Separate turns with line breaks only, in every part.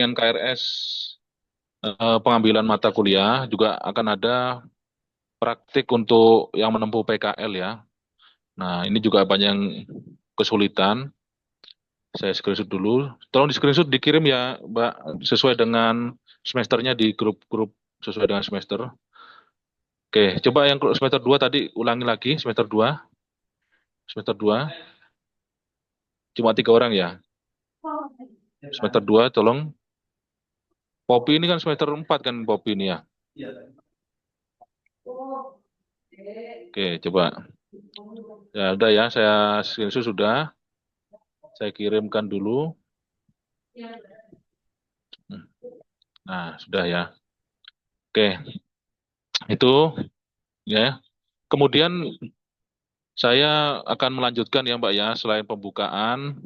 dengan KRS pengambilan mata kuliah juga akan ada praktik untuk yang menempuh PKL ya. Nah, ini juga banyak yang kesulitan. Saya screenshot dulu. Tolong di screenshot dikirim ya, Mbak, sesuai dengan semesternya di grup-grup sesuai dengan semester. Oke, coba yang semester 2 tadi ulangi lagi semester 2. Semester 2 cuma 3 orang ya. Semester 2 tolong. Popi ini kan semester 4 kan Popi ini ya. Oke, coba. Ya udah ya, saya screenshot sudah. Saya kirimkan dulu. Nah, sudah ya. Oke, itu ya. Kemudian saya akan melanjutkan ya Mbak ya, selain pembukaan.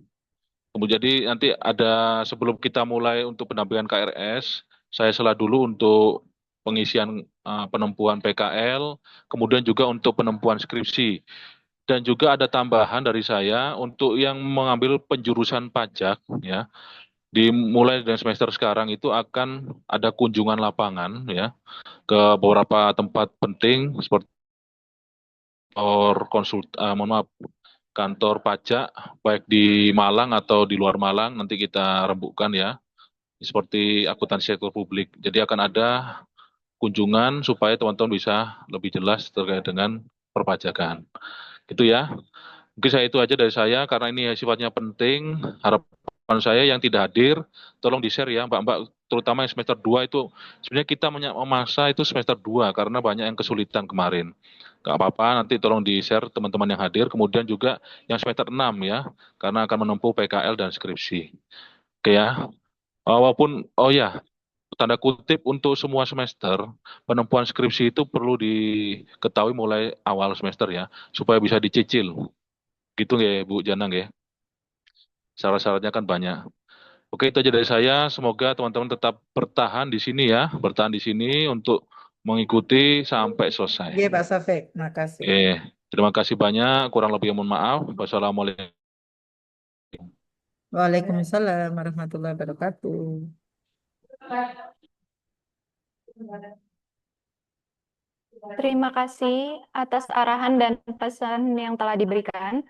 Kemudian jadi nanti ada sebelum kita mulai untuk pendampingan KRS, saya sela dulu untuk pengisian penempuhan PKL, kemudian juga untuk penempuhan skripsi. Dan juga ada tambahan dari saya untuk yang mengambil penjurusan pajak ya. Dimulai dari semester sekarang itu akan ada kunjungan lapangan ya ke beberapa tempat penting seperti mohon maaf, kantor pajak baik di Malang atau di luar Malang nanti kita rembukan ya seperti akuntansi sektor publik. Jadi akan ada kunjungan supaya teman-teman bisa lebih jelas terkait dengan perpajakan. Gitu ya. Mungkin saya itu aja dari saya karena ini sifatnya penting. Harapan saya yang tidak hadir tolong di-share ya Mbak-mbak terutama yang semester 2 itu sebenarnya kita memasa itu semester 2 karena banyak yang kesulitan kemarin. Gak apa-apa, nanti tolong di-share teman-teman yang hadir. Kemudian juga yang semester 6 ya, karena akan menempuh PKL dan skripsi. Oke ya. Walaupun, oh ya, tanda kutip untuk semua semester, penempuhan skripsi itu perlu diketahui mulai awal semester ya, supaya bisa dicicil. Gitu ya Bu Janang ya. Syarat-syaratnya kan banyak. Oke, itu aja dari saya. Semoga teman-teman tetap bertahan di sini ya, bertahan di sini untuk mengikuti sampai selesai.
Iya, Pak Safik, makasih.
Oke, terima kasih banyak. Kurang lebih mohon maaf. Wassalamualaikum.
Waalaikumsalam warahmatullahi wabarakatuh.
Terima kasih atas arahan dan pesan yang telah diberikan.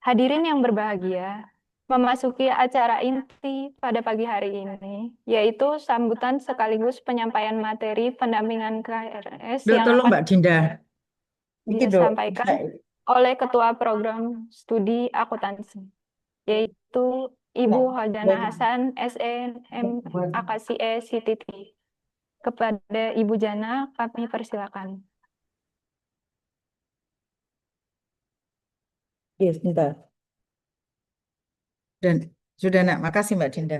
Hadirin yang berbahagia, memasuki acara inti pada pagi hari ini, yaitu sambutan sekaligus penyampaian materi pendampingan KRS
Duh,
yang
tolong
akan
Mbak Dinda. Iki dok,
disampaikan oleh Ketua Program Studi Akuntansi, yaitu Ibu Hodana Hasan, SNM AKCE CTT. Kepada Ibu Jana, kami persilakan.
yes, sebentar. Dan sudah nak, makasih Mbak Dinda.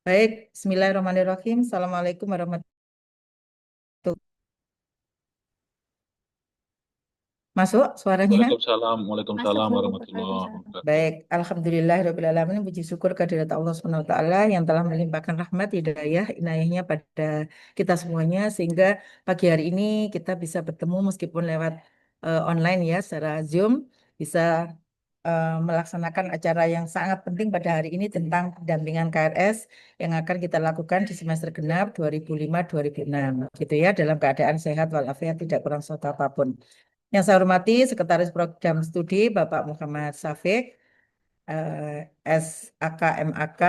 Baik, Bismillahirrahmanirrahim. Assalamualaikum warahmatullahi wabarakatuh. Masuk suaranya?
Waalaikumsalam,
Masuk,
Waalaikumsalam
Bu.
warahmatullahi
Waalaikumsalam.
wabarakatuh.
Baik, Alhamdulillahirrahmanirrahim. Puji syukur kehadirat Allah SWT yang telah melimpahkan rahmat, hidayah, inayahnya pada kita semuanya. Sehingga pagi hari ini kita bisa bertemu meskipun lewat online ya, secara Zoom. Bisa melaksanakan acara yang sangat penting pada hari ini tentang pendampingan KRS yang akan kita lakukan di semester genap 2005-2006. Gitu ya, dalam keadaan sehat walafiat, tidak kurang suatu apapun. Yang saya hormati Sekretaris Program Studi Bapak Muhammad Safik, SAKMAK,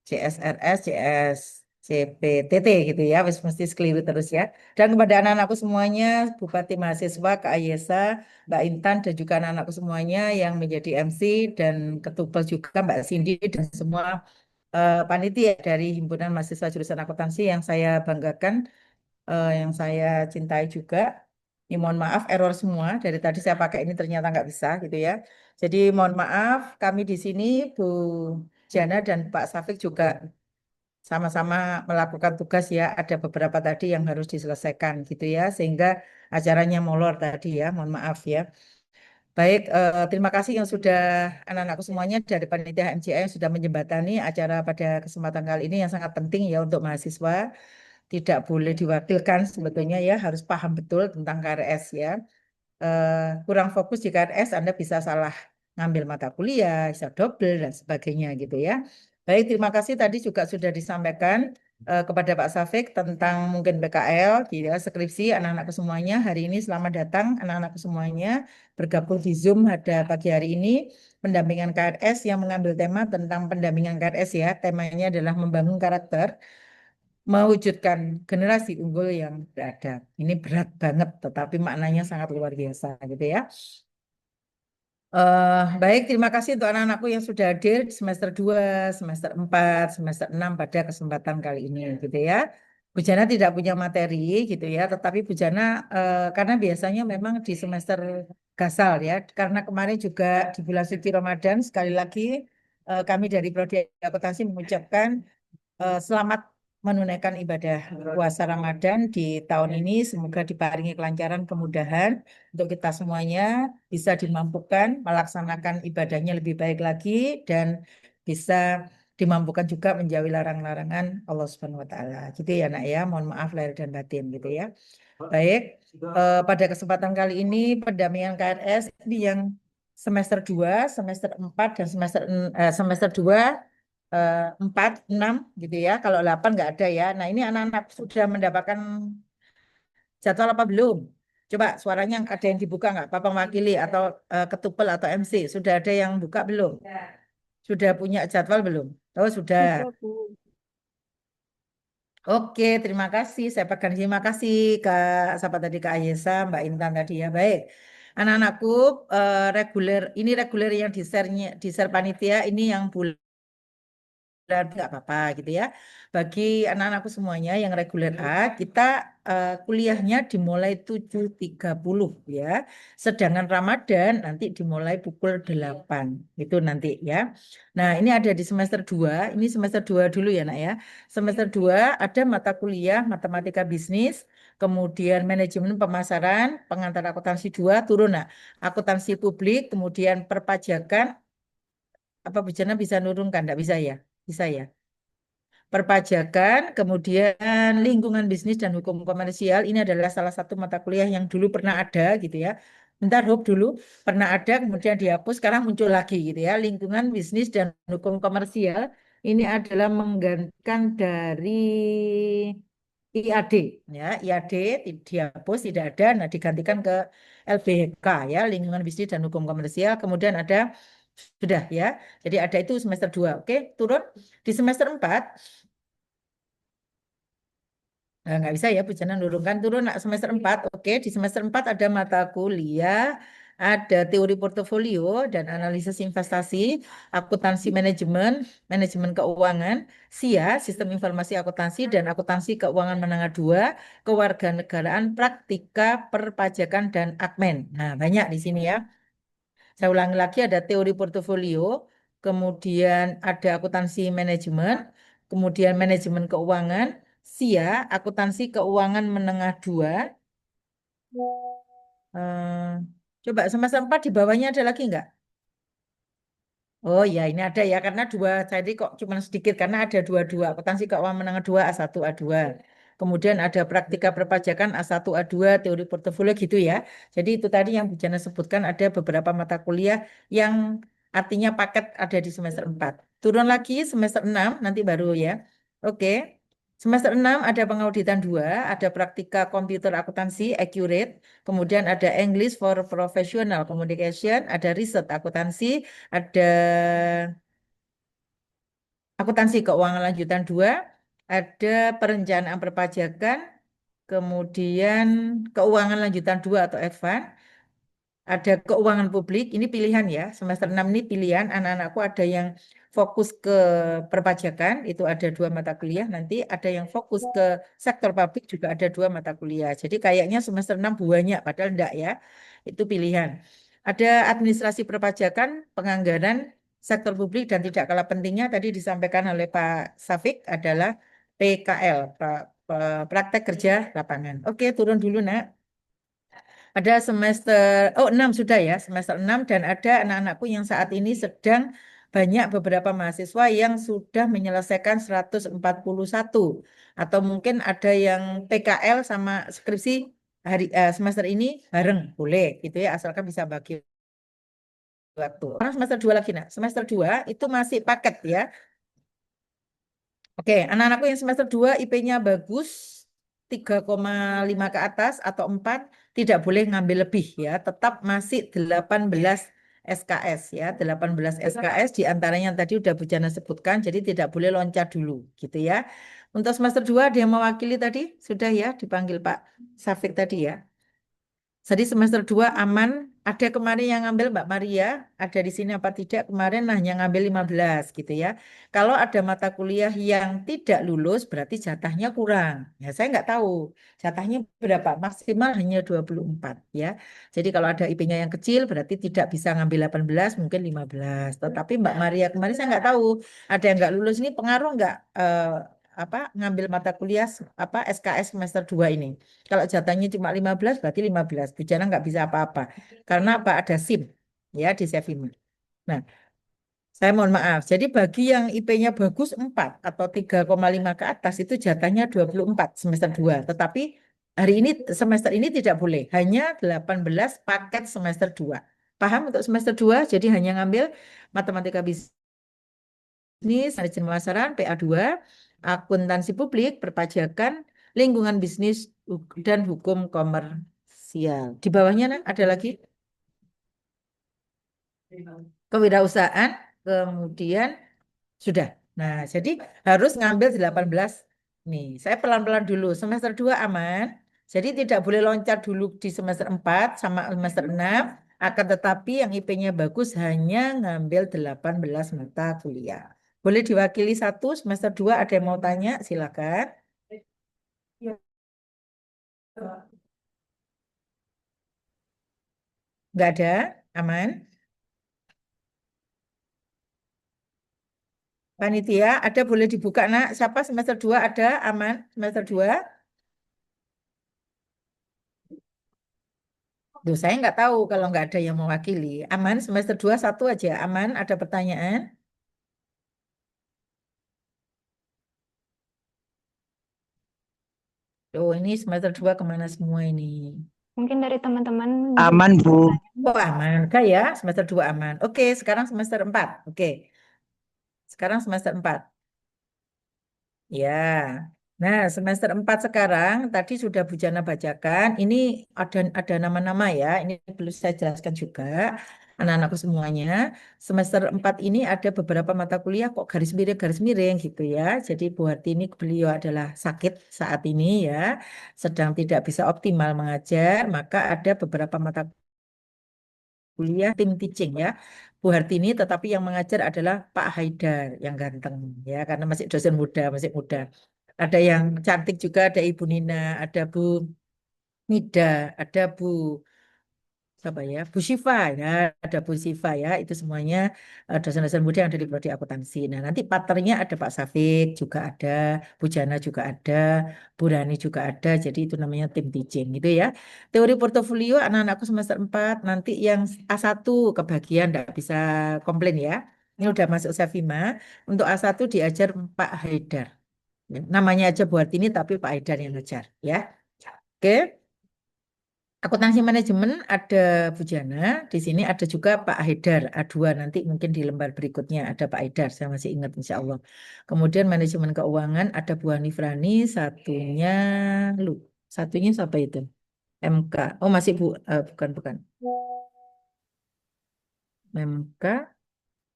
CSRS, CS, CPTT gitu ya, wis mesti keliru terus ya. Dan kepada anak-anakku semuanya, Bupati Mahasiswa, Kak Ayesa, Mbak Intan, dan juga anak-anakku semuanya yang menjadi MC dan Ketupel juga Mbak Cindy dan semua panitia dari Himpunan Mahasiswa Jurusan Akuntansi yang saya banggakan, yang saya cintai juga. Ini mohon maaf error semua. Dari tadi saya pakai ini ternyata nggak bisa gitu ya. Jadi mohon maaf kami di sini Bu Jana dan Pak Safik juga sama-sama melakukan tugas ya. Ada beberapa tadi yang harus diselesaikan gitu ya. Sehingga acaranya molor tadi ya. Mohon maaf ya. Baik, terima kasih yang sudah anak-anakku semuanya dari panitia MCA yang sudah menjembatani acara pada kesempatan kali ini yang sangat penting ya untuk mahasiswa. Tidak boleh diwakilkan sebetulnya ya, harus paham betul tentang KRS ya. Kurang fokus di KRS, Anda bisa salah ngambil mata kuliah, bisa double dan sebagainya gitu ya. Baik, terima kasih tadi juga sudah disampaikan kepada Pak Safik tentang mungkin PKL, gitu ya, skripsi anak-anakku semuanya. Hari ini selamat datang anak-anakku semuanya bergabung di Zoom pada pagi hari ini. Pendampingan KRS yang mengambil tema tentang pendampingan KRS ya. Temanya adalah membangun karakter, mewujudkan generasi unggul yang beradab. Ini berat banget, tetapi maknanya sangat luar biasa, gitu ya. Baik, terima kasih untuk anak-anakku yang sudah hadir di semester 2, semester 4, semester 6 pada kesempatan kali ini, gitu ya. Bu Jana tidak punya materi, gitu ya, tetapi Bu Jana, karena biasanya memang di semester gasal ya, karena kemarin juga di bulan suci Ramadan, sekali lagi kami dari Prodi Akuntansi mengucapkan selamat menunaikan ibadah puasa Ramadan di tahun ini. Semoga diparingi kelancaran, kemudahan untuk kita semuanya bisa dimampukan melaksanakan ibadahnya lebih baik lagi dan bisa dimampukan juga menjauhi larang-larangan Allah Subhanahu wa taala. Gitu ya, Nak ya. Mohon maaf lahir dan batin gitu ya. Baik, pada kesempatan kali ini pendampingan KRS ini yang semester 2, semester 4 dan semester 2 4, 6 gitu ya. Kalau 8 nggak ada ya. Nah, ini anak-anak sudah mendapatkan jadwal apa belum? Coba suaranya ada yang dibuka nggak? Pak Mewakili atau ketupel atau MC. Sudah ada yang buka belum? Sudah punya jadwal belum? Oh, sudah.
Sudah, Bu.
Oke, terima kasih. Saya pegang terima kasih Kak, siapa tadi Kak Ayesa, Mbak Intan tadi ya. Baik. Anak-anakku reguler, ini reguler yang di share panitia, ini yang bulan nggak apa-apa gitu ya. Bagi anak-anakku semuanya yang reguler A, kita kuliahnya dimulai 7.30 ya. Sedangkan Ramadan nanti dimulai pukul 8 itu nanti ya. Nah, ini ada di semester 2, ini semester 2 dulu ya Nak ya. Semester 2 ada mata kuliah matematika bisnis, kemudian manajemen pemasaran, pengantar akuntansi 2 turun Nak. Akuntansi publik, kemudian perpajakan, apa Bujana bisa nurunkan? Enggak bisa ya? Bisa ya. Perpajakan, kemudian lingkungan bisnis dan hukum komersial. Ini adalah salah satu mata kuliah yang dulu pernah ada gitu ya. Bentar, Hop dulu pernah ada, kemudian dihapus, sekarang muncul lagi gitu ya. Lingkungan bisnis dan hukum komersial ini adalah menggantikan dari IAD ya. IAD dihapus tidak ada, nah digantikan ke LBHK ya, lingkungan bisnis dan hukum komersial. Kemudian ada sudah ya. Jadi ada itu semester 2. Oke, turun di semester 4. Nggak bisa ya, Bu Jana nurunkan turun nak semester 4. Oke, di semester 4 ada mata kuliah, ada teori portofolio dan analisis investasi, akuntansi manajemen, manajemen keuangan, SIA, sistem informasi akuntansi dan akuntansi keuangan menengah 2, kewarganegaraan, praktika, perpajakan dan admin. Nah, banyak di sini ya. Saya ulangi lagi ada teori portofolio, kemudian ada akuntansi manajemen, kemudian manajemen keuangan, SIA, akuntansi keuangan menengah 2. Coba semester 4 di bawahnya ada lagi enggak? Oh ya, ini ada ya, karena dua, jadi kok cuma sedikit, karena ada dua-dua, akuntansi keuangan menengah 2, A1, A2. Kemudian ada praktika perpajakan A1, A2, teori portofolio gitu ya. Jadi itu tadi yang Bu Jana sebutkan, ada beberapa mata kuliah yang artinya paket ada di semester 4. Turun lagi semester 6, nanti baru ya. Oke. Semester 6 ada pengauditan 2, ada praktika komputer akuntansi, accurate, kemudian ada English for Professional Communication, ada riset akuntansi, ada akuntansi keuangan lanjutan 2, ada perencanaan perpajakan, kemudian keuangan lanjutan 2 atau advance, ada keuangan publik, ini pilihan ya, semester 6 ini pilihan, anak-anakku ada yang fokus ke perpajakan, itu ada 2 mata kuliah, nanti ada yang fokus ke sektor publik juga ada 2 mata kuliah. Jadi kayaknya semester 6 banyak, padahal enggak ya, itu pilihan. Ada administrasi perpajakan, penganggaran, sektor publik, dan tidak kalah pentingnya tadi disampaikan oleh Pak Safik adalah PKL, praktek kerja lapangan. Oke, turun dulu nak. Ada semester, 6 sudah ya, semester 6 dan ada anak-anakku yang saat ini sedang banyak beberapa mahasiswa yang sudah menyelesaikan 141 atau mungkin ada yang PKL sama skripsi semester ini bareng, boleh gitu ya, asalkan bisa bagi waktu. Orang semester 2 lagi, nah semester 2 itu masih paket ya. Oke, anak-anakku yang semester 2 IP-nya bagus, 3,5 ke atas atau 4, tidak boleh ngambil lebih ya. Tetap masih 18 SKS ya. 18 SKS diantaranya tadi udah Bu Jana sebutkan, jadi tidak boleh loncat dulu gitu ya. Untuk semester 2 ada yang mewakili tadi? Sudah ya dipanggil Pak Safik tadi ya. Jadi semester 2 aman. Ada kemarin yang ngambil Mbak Maria, ada di sini apa tidak? Kemarin hanya ngambil 15 gitu ya. Kalau ada mata kuliah yang tidak lulus berarti jatahnya kurang. Ya saya nggak tahu jatahnya berapa, maksimal hanya 24 ya. Jadi kalau ada IP-nya yang kecil berarti tidak bisa ngambil 18, mungkin 15. Tetapi Mbak Maria kemarin saya nggak tahu ada yang nggak lulus ini pengaruh nggak apa ngambil mata kuliah apa SKS semester 2 ini. Kalau jatahnya cuma 15 berarti 15. Bu Jana nggak bisa apa-apa. Karena apa? Ada SIM ya di Sevima. Nah, saya mohon maaf. Jadi bagi yang IP-nya bagus 4 atau 3,5 ke atas itu jatahnya 24 semester 2. Tetapi hari ini semester ini tidak boleh. Hanya 18 paket semester 2. Paham untuk semester 2? Jadi hanya ngambil matematika bisnis, manajemen pemasaran, PA2, akuntansi publik, perpajakan, lingkungan bisnis, dan hukum komersial. Di bawahnya nah, ada lagi kewirausahaan, kemudian sudah. Nah, jadi harus ngambil 18 nih. Saya pelan-pelan dulu. Semester 2 aman. Jadi tidak boleh loncat dulu di semester 4 sama semester 6. Akan tetapi yang IP-nya bagus hanya ngambil 18 mata kuliah. Boleh diwakili satu, semester 2 ada yang mau tanya? Silakan. Nggak ada? Aman? Panitia, ada boleh dibuka nak? Siapa semester 2 ada? Aman? Semester 2? Duh, saya nggak tahu kalau nggak ada yang mewakili. Aman, semester 2 satu aja. Aman, ada pertanyaan? Oh, ini semester 2 kemana semua ini?
Mungkin dari teman-teman
Aman, Bu.
Oh, aman. Oke ya, semester 2 aman. Oke, sekarang semester 4. Oke, sekarang semester 4. Ya. Nah, semester 4 sekarang tadi sudah Bu Jana bacakan. Ini ada nama-nama ya. Ini perlu saya jelaskan juga anak-anakku semuanya. Semester 4 ini ada beberapa mata kuliah kok garis miring gitu ya. Jadi Bu Hartini beliau adalah sakit saat ini ya, sedang tidak bisa optimal mengajar, maka ada beberapa mata kuliah tim teaching ya. Bu Hartini tetapi yang mengajar adalah Pak Haidar yang ganteng ya karena masih dosen muda, masih muda. Ada yang cantik juga, ada Ibu Nina, ada Bu Mida, ada Bu siapa ya? Bu Syifa ya, ada Bu Syifa ya, itu semuanya dosen-dosen muda yang ada di prodi akuntansi. Nah, nanti partnernya ada Pak Safik juga ada, Bu Jana juga ada, Bu Rani juga ada. Jadi itu namanya tim teaching gitu ya. Teori portofolio anak-anakku semester 4 nanti yang A1 kebagian enggak bisa komplain ya. Ini udah masuk Safima. Untuk A1 diajar Pak Haidar. Ya, namanya aja buat ini tapi Pak Haidar yang ngajar ya. Oke. Akuntansi manajemen ada Bu Jana, di sini ada juga Pak Haidar A2 nanti mungkin di lembar berikutnya ada Pak Haidar, saya masih ingat insya Allah. Kemudian manajemen keuangan ada Bu Hanif Rani, satunya lu, satunya siapa itu? MK. Oh masih Bu, bukan. MK,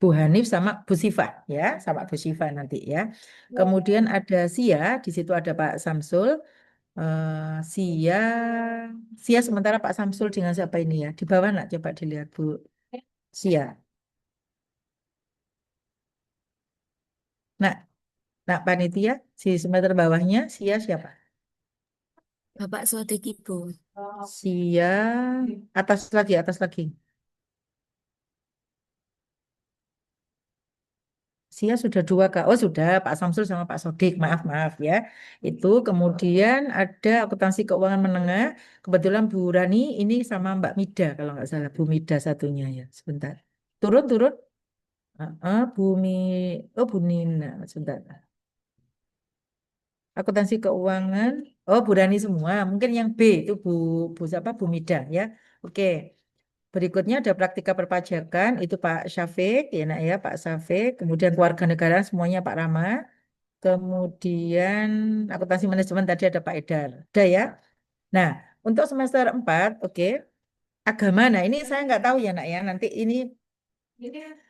Bu Hanif sama Bu Sifa ya, sama Bu Sifa nanti ya. Kemudian ada Sia, di situ ada Pak Samsul. Sia, Sia sementara Pak Samsul dengan siapa ini ya? Di bawah nak coba dilihat Bu Sia. Nak, nak panitia si semester bawahnya Sia siapa?
Bapak Swadiki, Bu.
Sia atas lagi. Sia sudah dua Kak. Oh sudah Pak Samsul sama Pak Sodik. Maaf ya. Itu kemudian ada akuntansi keuangan menengah. Kebetulan Bu Rani ini sama Mbak Mida kalau nggak salah. Bu Mida satunya ya. Sebentar. Turun. Bumi, oh Bu Nina, sebentar. Akuntansi keuangan, oh Bu Rani semua. Mungkin yang B itu Bu siapa? Bu Mida ya. Oke. Berikutnya ada praktika perpajakan, itu Pak Syafiq, ya nak ya Pak Syafiq. Kemudian keluarga negara semuanya Pak Rama. Kemudian akuntansi manajemen tadi ada Pak Edar. Udah ya. Nah, untuk semester 4, oke. Agama, nah ini saya nggak tahu ya nak ya. Nanti ini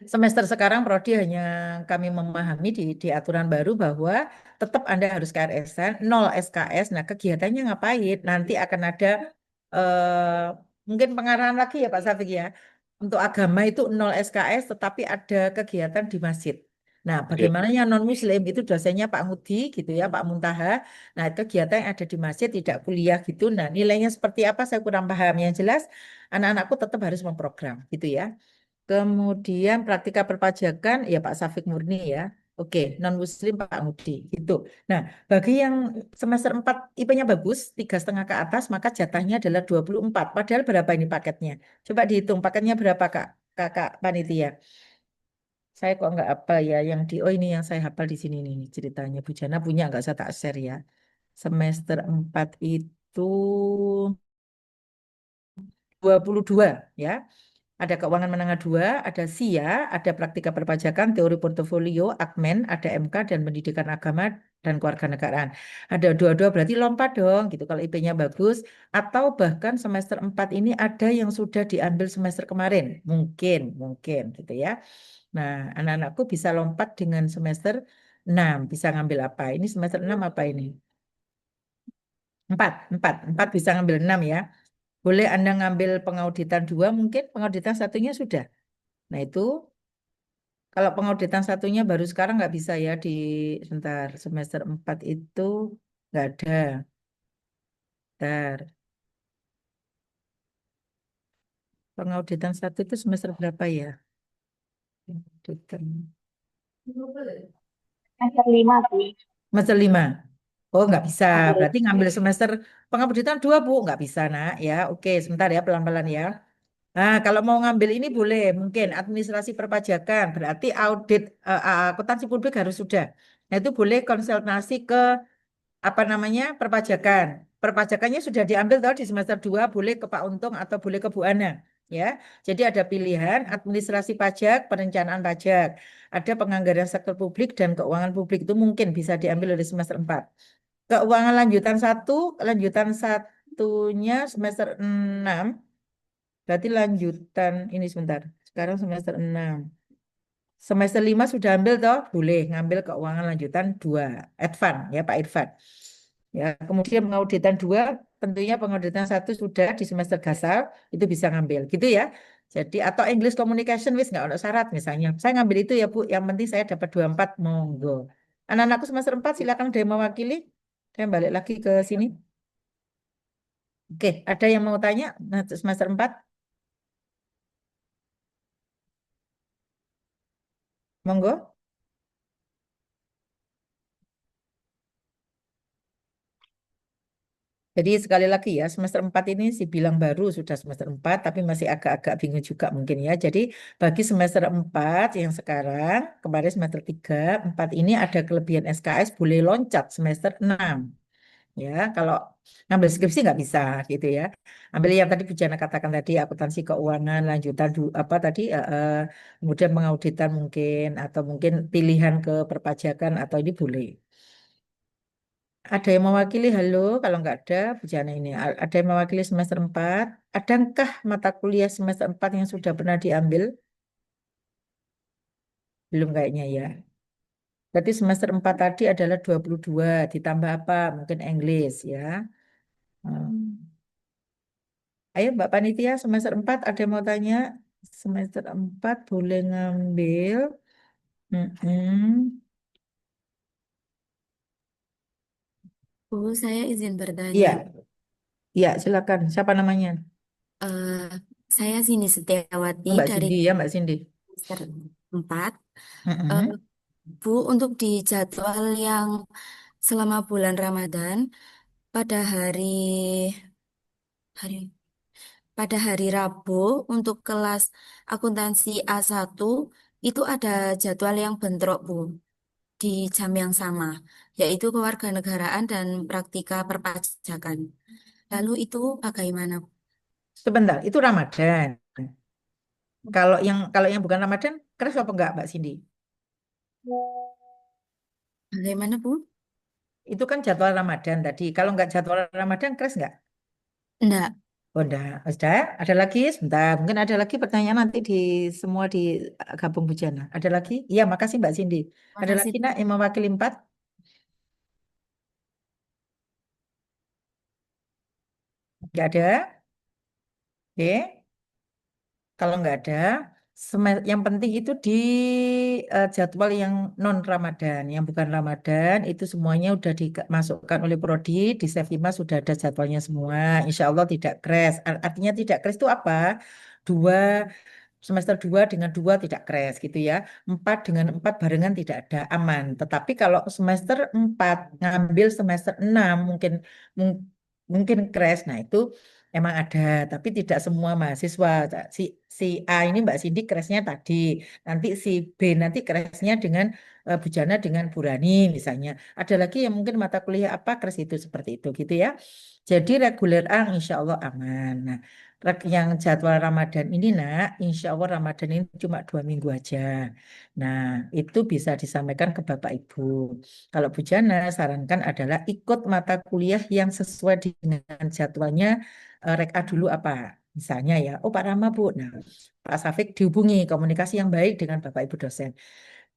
semester sekarang Prodi hanya kami memahami di aturan baru bahwa tetap Anda harus KRS-an, 0 SKS. Nah, kegiatannya ngapain? Nanti akan ada eh, mungkin pengarahan lagi ya Pak Safik ya. Untuk agama itu 0 SKS tetapi ada kegiatan di masjid. Nah,
Oke.
bagaimana yang non-Muslim itu dosennya Pak Ngudi gitu ya, Pak Muntaha. Nah, itu kegiatan yang ada di masjid tidak kuliah gitu. Nah, nilainya seperti apa saya kurang paham. Yang jelas anak-anakku tetap harus memprogram gitu ya. Kemudian praktika perpajakan ya Pak Safik Murni ya. Oke, non-Muslim Pak Ngudi gitu. Nah, bagi yang semester 4 IP-nya bagus, 3,5 ke atas, maka jatahnya adalah 24. Padahal berapa ini paketnya? Coba dihitung paketnya berapa Kak? Kakak Panitia. Saya kok nggak hafal ya yang di oh ini yang saya hafal di sini nih ceritanya Bu Jana punya nggak saya tak share ya. Semester 4 itu 22 ya. Ada keuangan menengah 2, ada SIA, ada praktika perpajakan, teori portofolio, Akmen, ada MK dan pendidikan agama dan kewarganegaraan. Ada dua-dua berarti lompat dong gitu kalau IP-nya bagus atau bahkan semester 4 ini ada yang sudah diambil semester kemarin. Mungkin gitu ya. Nah, anak-anakku bisa lompat dengan semester 6, bisa ngambil apa? Ini semester 6 apa ini? 4 bisa ngambil 6 ya. Boleh Anda ngambil pengauditan 2 mungkin, pengauditan satunya sudah. Nah, itu kalau pengauditan satunya baru sekarang nggak bisa ya di sebentar semester 4 itu nggak ada. Bentar. Pengauditan satu itu semester berapa ya? Pengauditan.
Semester 5, Bu.
Semester 5. Oh, nggak bisa. Berarti ngambil semester pengauditan 2 Bu. Nggak bisa, nak. Ya, oke. Sebentar ya, pelan-pelan ya. Nah, kalau mau ngambil ini boleh. Mungkin administrasi perpajakan. Berarti audit akuntansi publik harus sudah. Nah, itu boleh konsultasi ke apa namanya perpajakan. Perpajakannya sudah diambil tahu di semester 2 boleh ke Pak Untung atau boleh ke Bu Ana ya. Jadi ada pilihan administrasi pajak, perencanaan pajak, ada penganggaran sektor publik dan keuangan publik itu mungkin bisa diambil dari semester 4. Keuangan lanjutan satunya semester 6 berarti lanjutan ini sebentar. Sekarang semester 6. Semester 5 sudah ambil toh, boleh ngambil keuangan lanjutan 2 advance ya Pak Irfan. Ya, kemudian pengauditan 2 tentunya pengauditan 1 sudah di semester gasal itu bisa ngambil gitu ya. Jadi atau English communication wis nggak ada syarat misalnya. Saya ngambil itu ya Bu, yang penting saya dapat 24 monggo. Anak-anakku semester 4 silakan ada yang mewakili. Saya balik lagi ke sini. Oke, ada yang mau tanya nah, semester 4? Monggo. Jadi sekali lagi ya, semester 4 ini sih bilang baru sudah semester 4, tapi masih agak-agak bingung juga mungkin ya. Jadi bagi semester 4 yang sekarang, kemarin semester 3, 4 ini ada kelebihan SKS boleh loncat semester 6. Ya, kalau ngambil skripsi nggak bisa gitu ya. Ambil yang tadi Bu Jana katakan tadi, akuntansi keuangan, lanjutan apa tadi, kemudian pengauditan mungkin, atau mungkin pilihan ke perpajakan, atau ini boleh. Ada yang mewakili, halo, kalau nggak ada, bejana ini. Ada yang mewakili semester 4. Adakah mata kuliah semester 4 yang sudah pernah diambil? Belum kayaknya ya. Berarti semester 4 tadi adalah 22, ditambah apa? Mungkin English ya. Hmm. Ayo Mbak Panitia, semester 4 ada yang mau tanya? Semester 4 boleh ngambil. Mm-mm.
Bu, saya izin bertanya.
Iya, iya silakan. Siapa namanya?
Eh, saya Sini Setiawati
Oh, Mbak
dari
Cindy ya, Mbak Cindy.
semester 4. Eh,
Mm-mm.
Bu, untuk di jadwal yang selama bulan Ramadan, pada hari pada hari Rabu untuk kelas akuntansi A1 itu ada jadwal yang bentrok, Bu, di jam yang sama, yaitu kewarganegaraan dan praktika perpajakan. Lalu itu bagaimana?
Sebentar, itu Ramadan. Kalau yang bukan Ramadan, keras apa enggak, Mbak Cindy?
Bagaimana, Bu?
Itu kan jadwal Ramadan tadi. Kalau nggak jadwal Ramadan, crash nggak?
Enggak.
Oh, enggak. Sudah, ada lagi? Sebentar. Mungkin ada lagi pertanyaan nanti di semua di gabung Bujana. Ada lagi? Iya, makasih Mbak Cindy. Ada
Makasih,
lagi
Bu.
nak yang mewakili 4? Nggak ada? Oke. Kalau nggak ada, yang penting itu di jadwal yang non Ramadan, yang bukan Ramadan itu semuanya udah dimasukkan oleh Prodi, di Sevima sudah ada jadwalnya semua. Insya Allah tidak crash. Artinya tidak crash itu apa? Dua semester 2 dengan 2 tidak crash gitu ya. 4 dengan 4 barengan tidak ada aman. Tetapi kalau semester 4 ngambil semester 6 mung- mungkin crash. Nah, itu emang ada, tapi tidak semua mahasiswa. Si si A ini Mbak Cindy crashnya tadi. Nanti si B nanti crashnya dengan Bujana dengan Burani misalnya. Ada lagi yang mungkin mata kuliah apa crash itu seperti itu gitu ya. Jadi reguler A insya Allah aman. Nah, yang jadwal Ramadan ini nak, insya Allah Ramadan ini cuma 2 minggu aja. Nah, itu bisa disampaikan ke Bapak Ibu. Kalau Bu Jana sarankan adalah ikut mata kuliah yang sesuai dengan jadwalnya Rek A dulu apa. Misalnya ya, oh Pak Rama Bu. Nah, Pak Safik dihubungi komunikasi yang baik dengan Bapak Ibu dosen.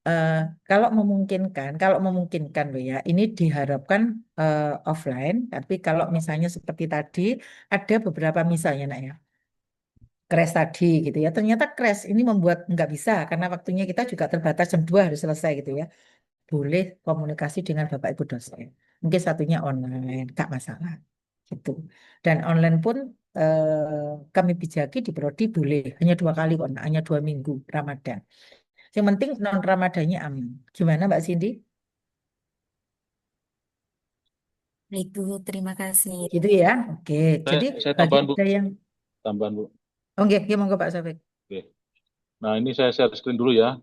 Eh, kalau memungkinkan loh ya, ini diharapkan offline. Tapi kalau misalnya seperti tadi, ada beberapa misalnya nak ya crash tadi gitu ya. Ternyata crash ini membuat nggak bisa karena waktunya kita juga terbatas jam 2 harus selesai gitu ya. Boleh komunikasi dengan Bapak Ibu dosen. Mungkin satunya online, nggak masalah gitu. Dan online pun kami bijaki di Prodi boleh hanya 2 kali kok, Nak. Hanya 2 minggu Ramadan. Yang penting non Ramadannya aman. Gimana Mbak Cindy?
Baik, Bu. Terima kasih.
Gitu ya. Oke. Jadi
Saya
bagi
tambahan Bu,
ada yang,
tambahan Bu.
oh nggih, monggo Pak Safik.
Oke. Nah ini saya share screen dulu ya.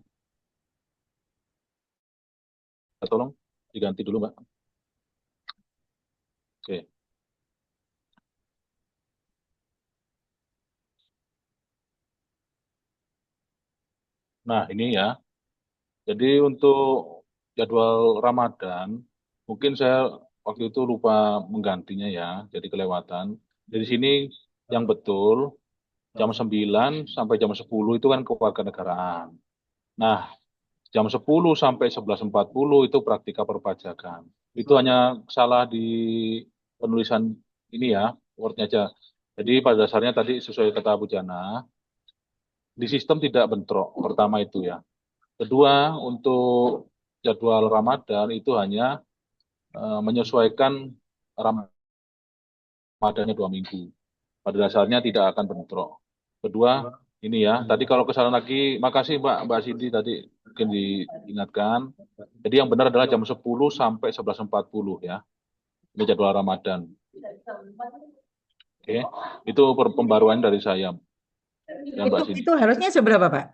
Tolong diganti dulu Mbak. Oke. Nah ini ya. Jadi untuk jadwal Ramadan, mungkin saya waktu itu lupa menggantinya ya, jadi kelewatan. Dari sini yang betul jam 9 sampai jam 10 itu kan kewarganegaraan. Nah, jam 10 sampai 11.40 itu praktika perpajakan. Itu hanya salah di penulisan ini ya, wordnya aja. Jadi pada dasarnya tadi sesuai kata Bu Jana, di sistem tidak bentrok, pertama itu ya. Kedua, untuk jadwal Ramadan itu hanya menyesuaikan Ramadannya 2 minggu. Pada dasarnya tidak akan bentrok. Kedua, ini ya, tadi kalau kesalahan lagi, makasih Mbak Cindy tadi mungkin diingatkan. Jadi yang benar adalah jam 10 sampai 11.40 ya. Ini jadwal Ramadan. Oke, itu pembaruan dari saya, ya Mbak Cindy.
Itu harusnya seberapa Pak?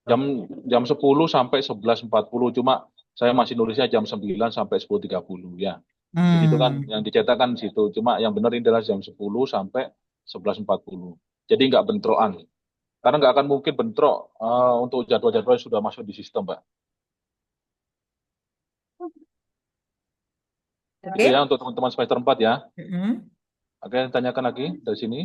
Jam jam 10 sampai 11.40, cuma saya masih nulisnya jam 9 sampai 10.30 ya. Jadi itu kan yang dicetak kan di situ. Cuma yang benar ini adalah jam 10 sampai 11.40. Jadi nggak bentrokan. Karena nggak akan mungkin bentrok untuk jadwal-jadwal yang sudah masuk di sistem, Mbak.
Oke.
Itu ya untuk teman-teman semester 4 ya.
Mm-mm.
Oke, tanyakan lagi dari sini.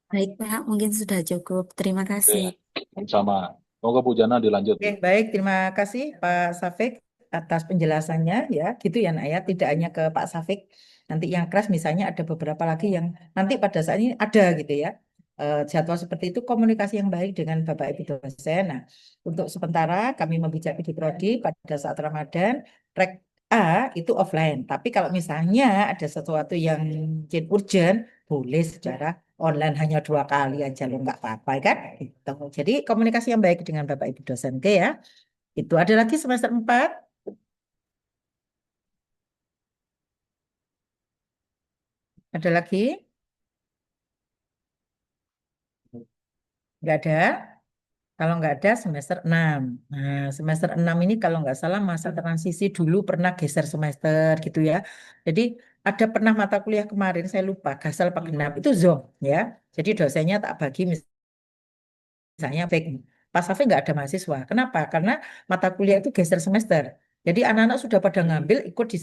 Baik, Pak. Mungkin sudah cukup. Terima kasih.
Oke, sama. Monggo Bu Jana dilanjut.
Oke, baik. Terima kasih Pak Safik atas penjelasannya ya. Gitu ya nak ya. Tidak hanya ke Pak Safik. Nanti yang keras misalnya ada beberapa lagi yang nanti pada saat ini ada gitu ya. Jadwal seperti itu komunikasi yang baik dengan Bapak Ibu dosen. Nah, untuk sementara kami membicarakan di Prodi pada saat Ramadan, Rek A itu offline. Tapi kalau misalnya ada sesuatu yang mungkin urgent, boleh secara online hanya 2 kali aja lo nggak apa-apa kan? Gitu. Jadi komunikasi yang baik dengan Bapak Ibu dosen, oke ya. Itu ada lagi semester 4. Ada lagi? Nggak ada? Kalau nggak ada semester 6. Nah, semester 6 ini kalau nggak salah masa transisi dulu pernah geser semester gitu ya. Jadi ada pernah mata kuliah kemarin saya lupa, Gasal apa genap itu Zoom ya. Jadi dosennya tak bagi misalnya fake. Pas Safi nggak ada mahasiswa. Kenapa? Karena mata kuliah itu geser semester. Jadi anak-anak sudah pada ngambil ikut di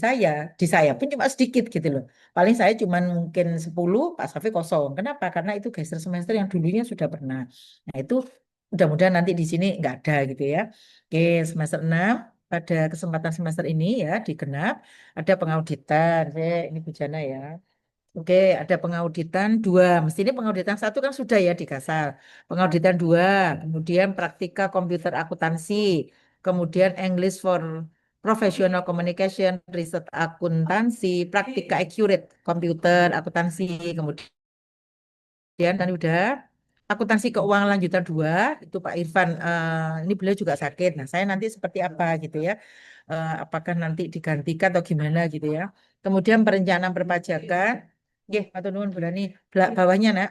saya pun cuma sedikit gitu loh. Paling saya cuma mungkin 10, Pak Safi kosong. Kenapa? Karena itu geser semester yang dulunya sudah pernah. Nah itu mudah-mudahan nanti di sini nggak ada gitu ya. Oke, semester 6 pada kesempatan semester ini ya di genap ada pengauditan. Ini Bu Jana ya. Oke, ada pengauditan 2. Mestinya pengauditan 1 kan sudah ya di Kasal. Pengauditan 2, kemudian praktika komputer akuntansi, kemudian English for Professional Communication, riset akuntansi, praktika accurate komputer akuntansi, kemudian dan udah akuntansi keuangan lanjutan 2 itu Pak Irfan, ini beliau juga sakit. Nah, saya nanti seperti apa gitu ya. Apakah nanti digantikan atau gimana gitu ya. Kemudian perencanaan perpajakan. Nggih, matur nuwun berani bawahnya nak.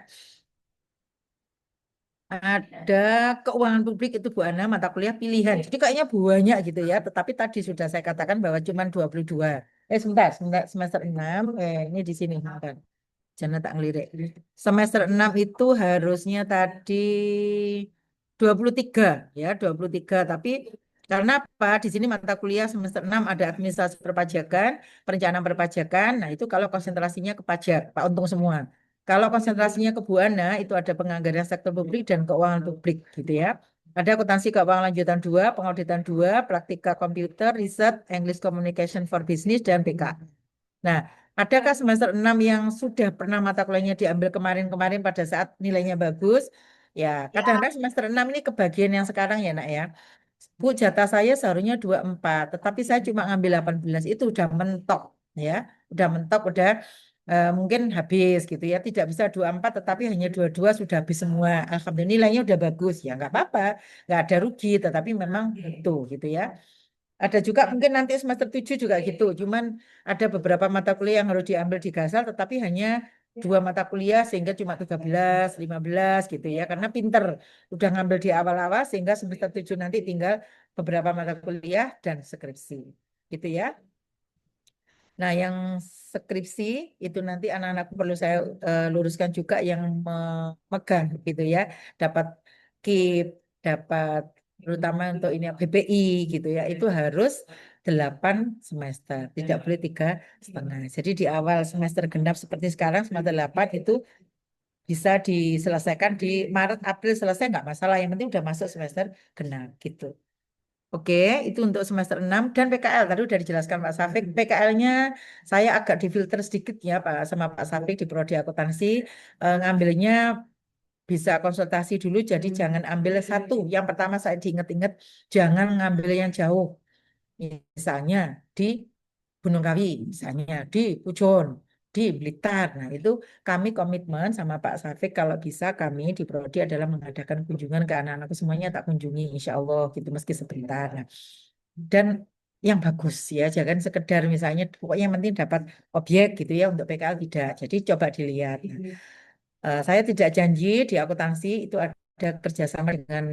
Ada keuangan publik itu Bu Ana mata kuliah pilihan. Jadi kayaknya banyak gitu ya. Tetapi tadi sudah saya katakan bahwa cuma 22. Sebentar, semester 6. Ini di sini. Sebentar. Jangan tak ngelirik. Semester 6 itu harusnya tadi 23 ya, 23. Tapi karena apa? Di sini mata kuliah semester 6 ada administrasi perpajakan, perencanaan perpajakan. Nah, itu kalau konsentrasinya ke pajak, Pak Untung semua. Kalau konsentrasinya ke Buana itu ada penganggaran sektor publik dan keuangan publik gitu ya. Ada akuntansi keuangan lanjutan 2, pengauditan 2, praktika komputer, riset, English Communication for Business, dan BK. Nah, adakah semester 6 yang sudah pernah mata kuliahnya diambil kemarin-kemarin pada saat nilainya bagus? Ya, kadang-kadang semester 6 ini kebagian yang sekarang ya, Nak ya. Bu, jatah saya seharusnya 24, tetapi saya cuma ngambil 18, itu udah mentok ya. Udah mentok, udah mungkin habis gitu ya. Tidak bisa 24, tetapi hanya 22 sudah habis semua. Alhamdulillah nilainya udah bagus ya, nggak apa-apa, nggak ada rugi, tetapi memang itu gitu ya. Ada juga mungkin nanti semester 7 juga gitu. Cuman ada beberapa mata kuliah yang harus diambil di Gasal, tetapi hanya 2 mata kuliah sehingga cuma 13, 15 gitu ya. Karena pinter udah ngambil di awal-awal sehingga semester 7 nanti tinggal beberapa mata kuliah dan skripsi. Gitu ya. Nah, yang skripsi itu nanti anak-anakku perlu saya luruskan juga yang memegang gitu ya. Dapat KIP, dapat terutama untuk ini BPI gitu ya. Itu harus 8 semester, tidak boleh 3,5. Jadi di awal semester genap seperti sekarang semester 8 itu bisa diselesaikan di Maret April selesai nggak masalah. Yang penting udah masuk semester genap gitu. Oke, itu untuk semester 6 dan PKL tadi udah dijelaskan Pak Safik. PKL-nya saya agak difilter sedikit ya Pak sama Pak Safik di prodi akuntansi. Ngambilnya bisa konsultasi dulu, jadi jangan ambil satu. Yang pertama saya diingat-ingat jangan ngambil yang jauh. Misalnya di Gunung Kawi, misalnya di Pujon, di Blitar. Nah, itu kami komitmen sama Pak Safik kalau bisa kami di Prodi adalah mengadakan kunjungan ke anak-anakku semuanya tak kunjungi insya Allah gitu meski sebentar. Nah, dan yang bagus ya, jangan sekedar misalnya pokoknya yang penting dapat objek gitu ya untuk PKL tidak. Jadi coba dilihat. Nah, saya tidak janji di akuntansi itu ada kerjasama dengan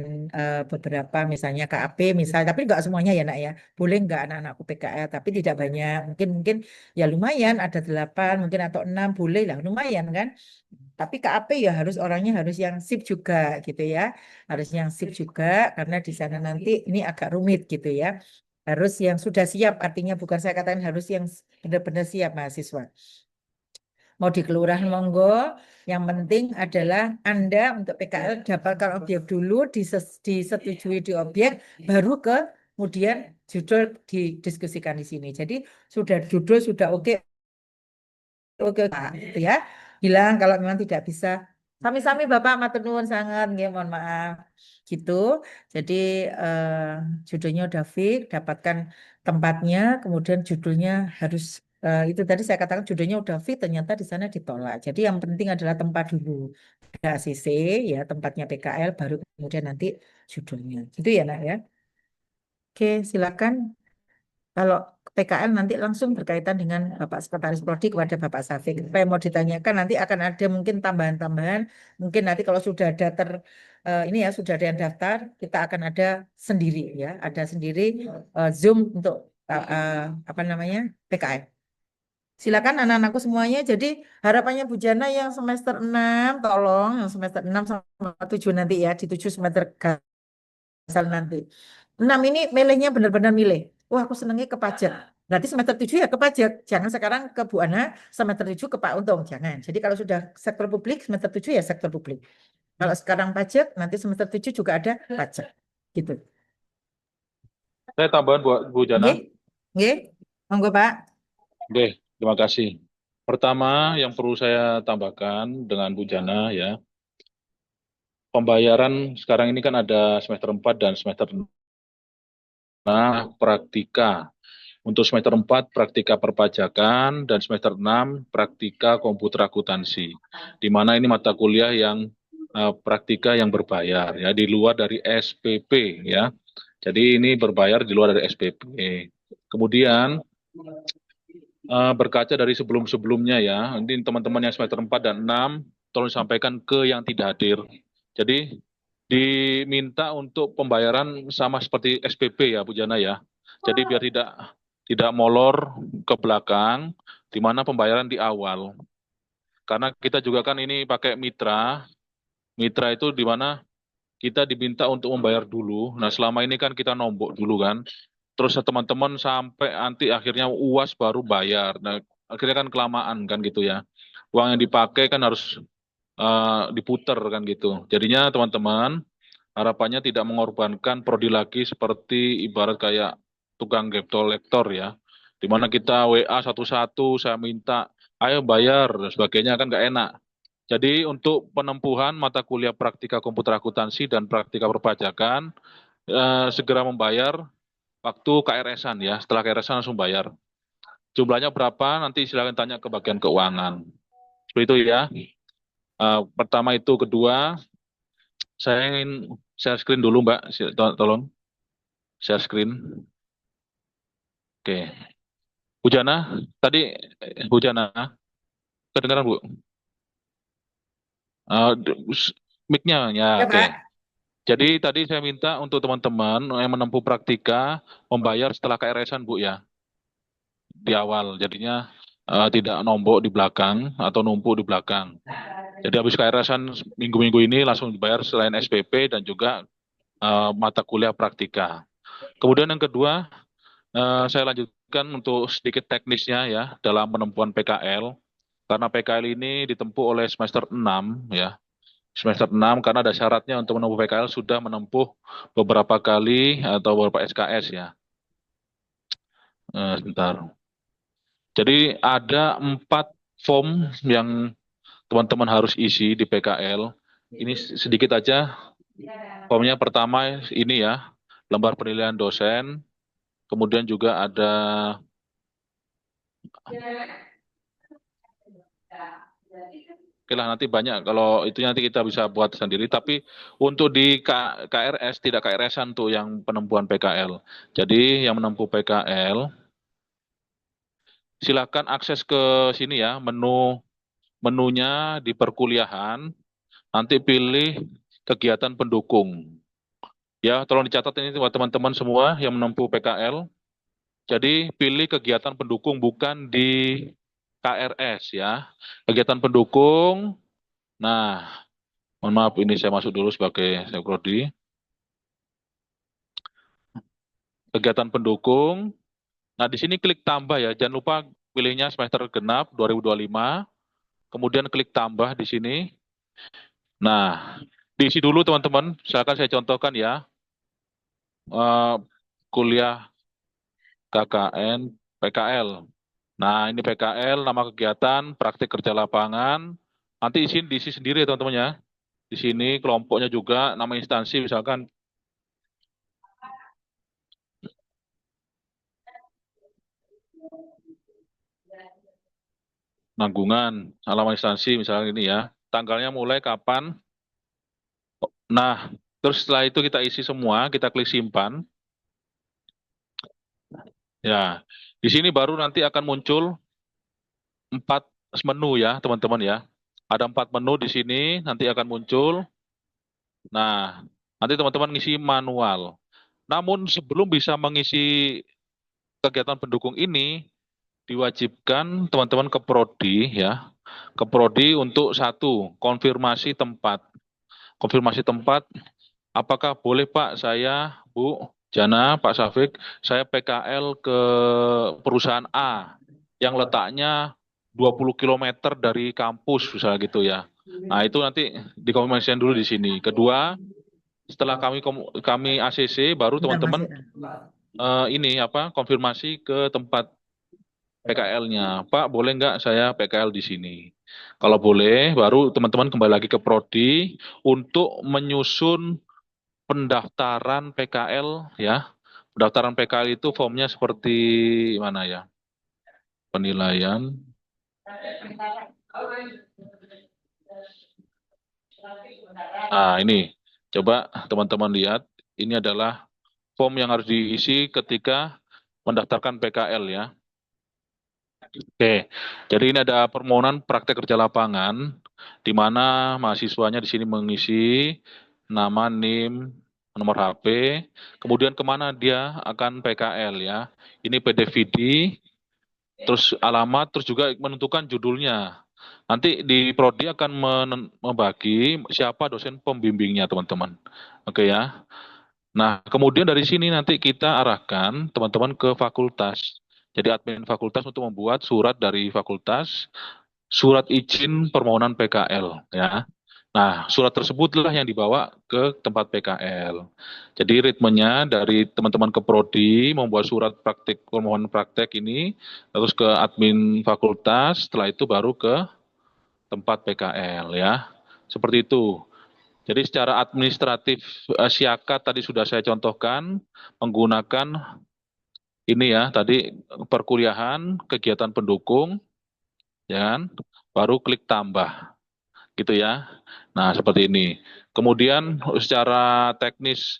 beberapa misalnya KAP misalnya, tapi nggak semuanya ya nak ya. Boleh nggak anak-anakku PKL, tapi tidak banyak. Mungkin mungkin ya lumayan ada 8 mungkin atau 6 boleh lah lumayan kan. Tapi KAP ya harus orangnya harus yang sip juga gitu ya. Harus yang sip juga karena di sana nanti ini agak rumit gitu ya. Harus yang sudah siap artinya bukan saya katakan harus yang benar-benar siap mahasiswa. Mau di kelurahan monggo, yang penting adalah Anda untuk PKL dapatkan objek dulu, disetujui di objek, baru kemudian judul didiskusikan di sini. Jadi sudah judul sudah oke, oke Pak, gitu ya. Bilang kalau memang tidak bisa. Sami-sami Bapak matur nuwun sangat, nggih, mohon maaf. Gitu. Jadi judulnya udah fix, dapatkan tempatnya, kemudian judulnya harus itu tadi saya katakan judulnya udah fix, ternyata di sana ditolak. Jadi yang penting adalah tempat dulu. Ada ACC ya, tempatnya PKL, baru kemudian nanti judulnya. Gitu ya, Nak ya. Oke, silakan. Kalau PKL nanti langsung berkaitan dengan Bapak Sekretaris Prodi kepada Bapak Safik. Apa yang mau ditanyakan nanti akan ada mungkin tambahan-tambahan. Mungkin nanti kalau sudah ada ini ya sudah ada yang daftar, kita akan ada sendiri ya, ada sendiri Zoom untuk apa namanya PKL. Silakan anak-anakku semuanya. Jadi harapannya Bu Jana yang semester 6 tolong yang semester 6 sama 7 nanti ya, di 7 semester gasal nanti. 6 ini milihnya benar-benar milih. Oh, aku senengnya ke pajak. Berarti semester 7 ya ke pajak. Jangan sekarang ke Bu Ana, semester 7 ke Pak Untung. Jangan. Jadi kalau sudah sektor publik, semester 7 ya sektor publik. Kalau sekarang pajak, nanti semester 7 juga ada pajak. Gitu.
Saya tambahan buat Bu Jana.
Nggih? Nggih? Monggo, Pak.
Oke, terima kasih. Pertama yang perlu saya tambahkan dengan Bu Jana ya, pembayaran sekarang ini kan ada semester 4 dan semester 6 praktika. Untuk semester 4 praktika perpajakan dan semester 6 praktika komputer akuntansi. Di mana ini mata kuliah yang praktika yang berbayar ya, di luar dari SPP ya. Jadi ini berbayar di luar dari SPP. Kemudian berkaca dari sebelum-sebelumnya ya, ini teman-teman yang semester 4 dan 6 tolong sampaikan ke yang tidak hadir. Jadi diminta untuk pembayaran sama seperti SPP ya Bu Jana ya. Jadi biar tidak molor ke belakang, di mana pembayaran di awal. Karena kita juga kan ini pakai mitra itu di mana kita diminta untuk membayar dulu. Nah selama ini kan kita nombok dulu kan, terus teman-teman sampai nanti akhirnya UAS baru bayar. Nah akhirnya kan kelamaan kan gitu ya. Uang yang dipakai kan harus diputer kan gitu. Jadinya teman-teman harapannya tidak mengorbankan prodi lagi seperti ibarat kayak tukang lektor ya. Di mana kita WA satu-satu, saya minta, ayo bayar, dan sebagainya kan nggak enak. Jadi untuk penempuhan mata kuliah praktika komputer akuntansi dan praktika perpajakan, segera membayar waktu KRS-an ya. Setelah KRS-an langsung bayar. Jumlahnya berapa? Nanti silakan tanya ke bagian keuangan. Seperti itu ya. Pertama itu, kedua, saya ingin share screen dulu Mbak, tolong share screen. Oke, Bu Jana, tadi Bu Jana, kedengaran Bu? Mic-nya ya,
Ya,
oke.
Pak.
Jadi tadi saya minta untuk teman-teman yang menempuh praktika membayar setelah KRS-an Bu ya, di awal. Jadinya tidak nombok di belakang atau numpuk di belakang. Jadi habis KRS-an minggu-minggu ini langsung dibayar selain SPP dan juga mata kuliah praktika. Kemudian yang kedua, saya lanjutkan untuk sedikit teknisnya ya dalam penempuhan PKL. Karena PKL ini ditempuh oleh semester 6 ya. Semester 6 karena ada syaratnya untuk menempuh PKL sudah menempuh beberapa kali atau beberapa SKS ya. Sebentar. Jadi ada 4 form yang teman-teman harus isi di PKL. Ini sedikit aja. Formnya pertama ini ya, lembar penilaian dosen. Kemudian juga ada oke lah nanti banyak kalau itu nanti kita bisa buat sendiri. Tapi untuk di KRS tidak KRS-an tuh yang penempuhan PKL. Jadi yang menempuh PKL silakan akses ke sini ya menunya di perkuliahan. Nanti pilih kegiatan pendukung. Ya tolong dicatat ini buat teman-teman semua yang menempuh PKL. Jadi pilih kegiatan pendukung bukan di KRS ya. Kegiatan pendukung. Nah, mohon maaf ini saya masuk dulu sebagai prodi. Kegiatan pendukung. Nah, di sini klik tambah ya. Jangan lupa pilihnya semester genap 2025. Kemudian klik tambah di sini. Nah, diisi dulu teman-teman. Silakan saya contohkan ya. Kuliah KKN PKL. Nah, ini PKL, nama kegiatan, praktik kerja lapangan. Nanti diisi sendiri ya teman-teman ya. Di sini kelompoknya juga, nama instansi misalkan Nanggungan, alamat instansi misalnya ini ya. Tanggalnya mulai kapan. Nah, terus setelah itu kita isi semua, kita klik simpan. Ya, di sini baru nanti akan muncul 4 menu ya teman-teman ya. Ada 4 menu di sini, nanti akan muncul. Nah, nanti teman-teman ngisi manual. Namun sebelum bisa mengisi kegiatan pendukung ini, diwajibkan teman-teman ke prodi ya. Ke prodi untuk satu, konfirmasi tempat. Konfirmasi tempat, apakah boleh Pak saya, Bu, Jana, Pak Safik, saya PKL ke perusahaan A yang letaknya 20 kilometer dari kampus, misalnya gitu ya. Nah, itu nanti dikonfirmasikan dulu di sini. Kedua, setelah kami ACC, baru
Bentar Mas
teman-teman
Ira.
ini apa konfirmasi ke tempat PKL-nya. Pak, boleh nggak saya PKL di sini? Kalau boleh, baru teman-teman kembali lagi ke Prodi untuk menyusun pendaftaran PKL ya. Pendaftaran PKL itu formnya seperti mana ya? Penilaian. Nah, ini coba teman-teman lihat. Ini adalah form yang harus diisi ketika mendaftarkan PKL ya. Oke, jadi ini ada permohonan praktek kerja lapangan, di mana mahasiswanya di sini mengisi nama, NIM, nomor HP, kemudian kemana dia akan PKL ya. Ini PDVD, terus alamat, terus juga menentukan judulnya. Nanti di Prodi akan membagi siapa dosen pembimbingnya, teman-teman. Oke ya. Nah, kemudian dari sini nanti kita arahkan teman-teman ke fakultas. Jadi admin fakultas untuk membuat surat dari fakultas, surat izin permohonan PKL ya. Nah, surat tersebutlah yang dibawa ke tempat PKL. Jadi ritmenya dari teman-teman ke prodi membuat surat praktik permohonan praktek ini, terus ke admin fakultas, setelah itu baru ke tempat PKL ya. Seperti itu. Jadi secara administratif siakat tadi sudah saya contohkan menggunakan ini ya tadi perkuliahan, kegiatan pendukung, ya kan? Baru klik tambah gitu ya. Nah, seperti ini. Kemudian secara teknis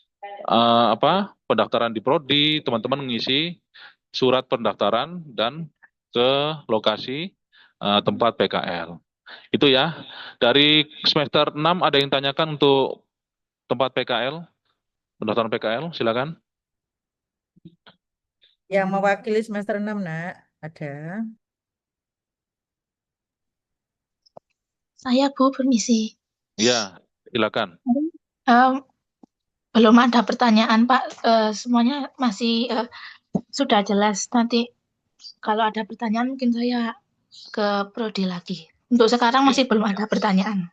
pendaftaran di prodi, teman-teman mengisi surat pendaftaran dan ke lokasi tempat PKL. Itu ya. Dari semester 6 ada yang tanyakan untuk tempat PKL, pendaftaran PKL, silakan.
Yang mewakili semester 6, Nak. Ada.
Saya Bu, permisi.
Iya, silakan.
Em, belum ada pertanyaan Pak. Semuanya masih sudah jelas. Nanti kalau ada pertanyaan mungkin saya ke Prodi lagi. Untuk sekarang masih belum ada pertanyaan.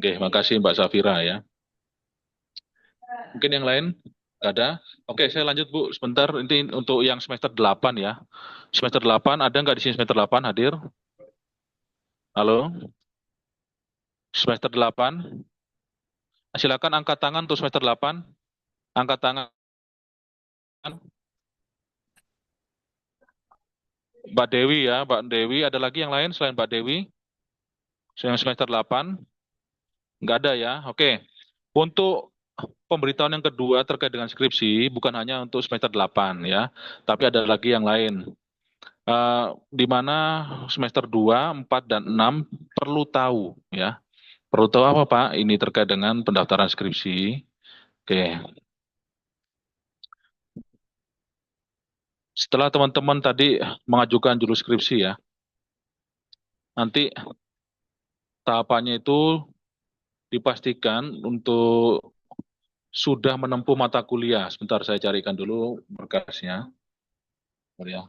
Oke, makasih Mbak Safira ya. Mungkin yang lain? Nggak ada? Oke, saya lanjut Bu, sebentar. Ini untuk yang semester 8 ya. Semester 8, ada nggak di sini semester 8 hadir? Halo? Semester 8? Silakan angkat tangan untuk semester 8. Angkat tangan. Mbak Dewi ya, Mbak Dewi. Ada lagi yang lain selain Mbak Dewi? Yang semester 8? Nggak ada ya? Oke. Untuk pemberitahuan yang kedua terkait dengan skripsi, bukan hanya untuk semester 8 ya, tapi ada lagi yang lain. Di mana semester 2, 4, dan 6 perlu tahu ya. Perlu tahu apa Pak? Ini terkait dengan pendaftaran skripsi. Oke. Setelah teman-teman tadi mengajukan judul skripsi ya, nanti tahapannya itu dipastikan untuk sudah menempuh mata kuliah. Sebentar saya carikan dulu berkasnya. Bentar ya.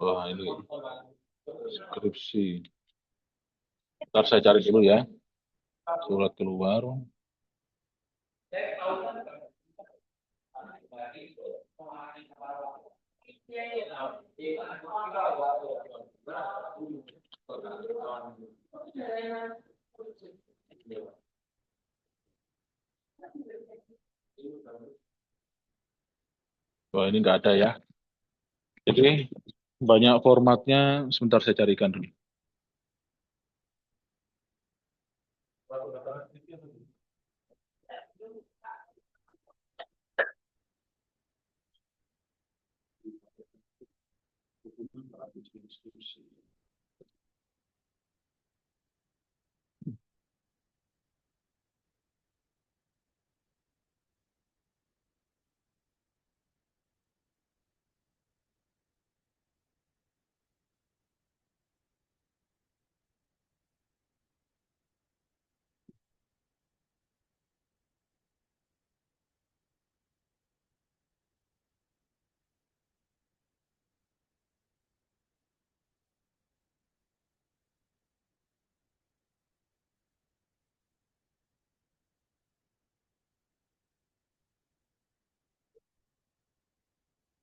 Wah, ini skripsi. Bentar saya cari dulu ya. Surat keluar. Wah, ini nggak ada ya. Jadi banyak formatnya. Sebentar saya carikan dulu.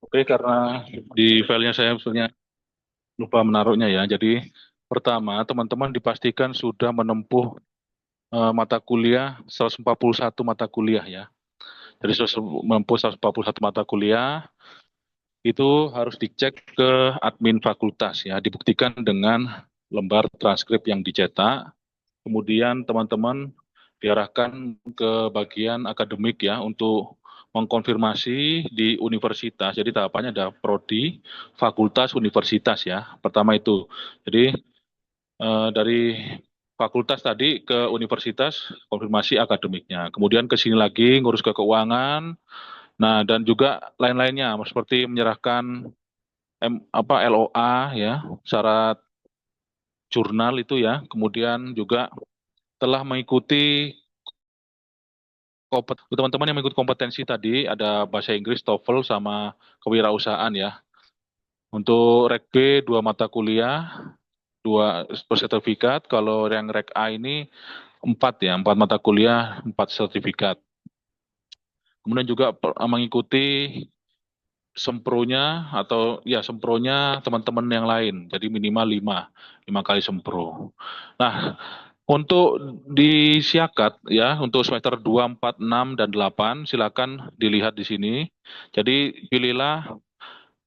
Oke, karena di filenya saya sebenarnya lupa menaruhnya ya. Jadi pertama, teman-teman dipastikan sudah menempuh mata kuliah 141 mata kuliah ya. Jadi sudah menempuh 141 mata kuliah, itu harus dicek ke admin fakultas ya, dibuktikan dengan lembar transkrip yang dicetak. Kemudian teman-teman diarahkan ke bagian akademik ya untuk mengkonfirmasi di universitas. Jadi tahapannya ada prodi, fakultas, universitas ya. Pertama itu. Jadi dari fakultas tadi ke universitas konfirmasi akademiknya. Kemudian ke sini lagi ngurus ke keuangan. Nah, dan juga lain-lainnya seperti menyerahkan LOA ya, syarat jurnal itu ya. Kemudian juga telah mengikuti teman-teman yang mengikuti kompetensi tadi ada bahasa Inggris, TOEFL sama kewirausahaan ya. Untuk Rek B 2 mata kuliah, 2 sertifikat. Kalau yang Rek A ini 4 ya, 4 mata kuliah, 4 sertifikat. Kemudian juga mengikuti sempronya atau ya sempronya teman-teman yang lain. Jadi minimal 5 kali sempro. Nah, untuk di Siakat ya, untuk semester 2, 4, 6, dan 8, silakan dilihat di sini. Jadi pilihlah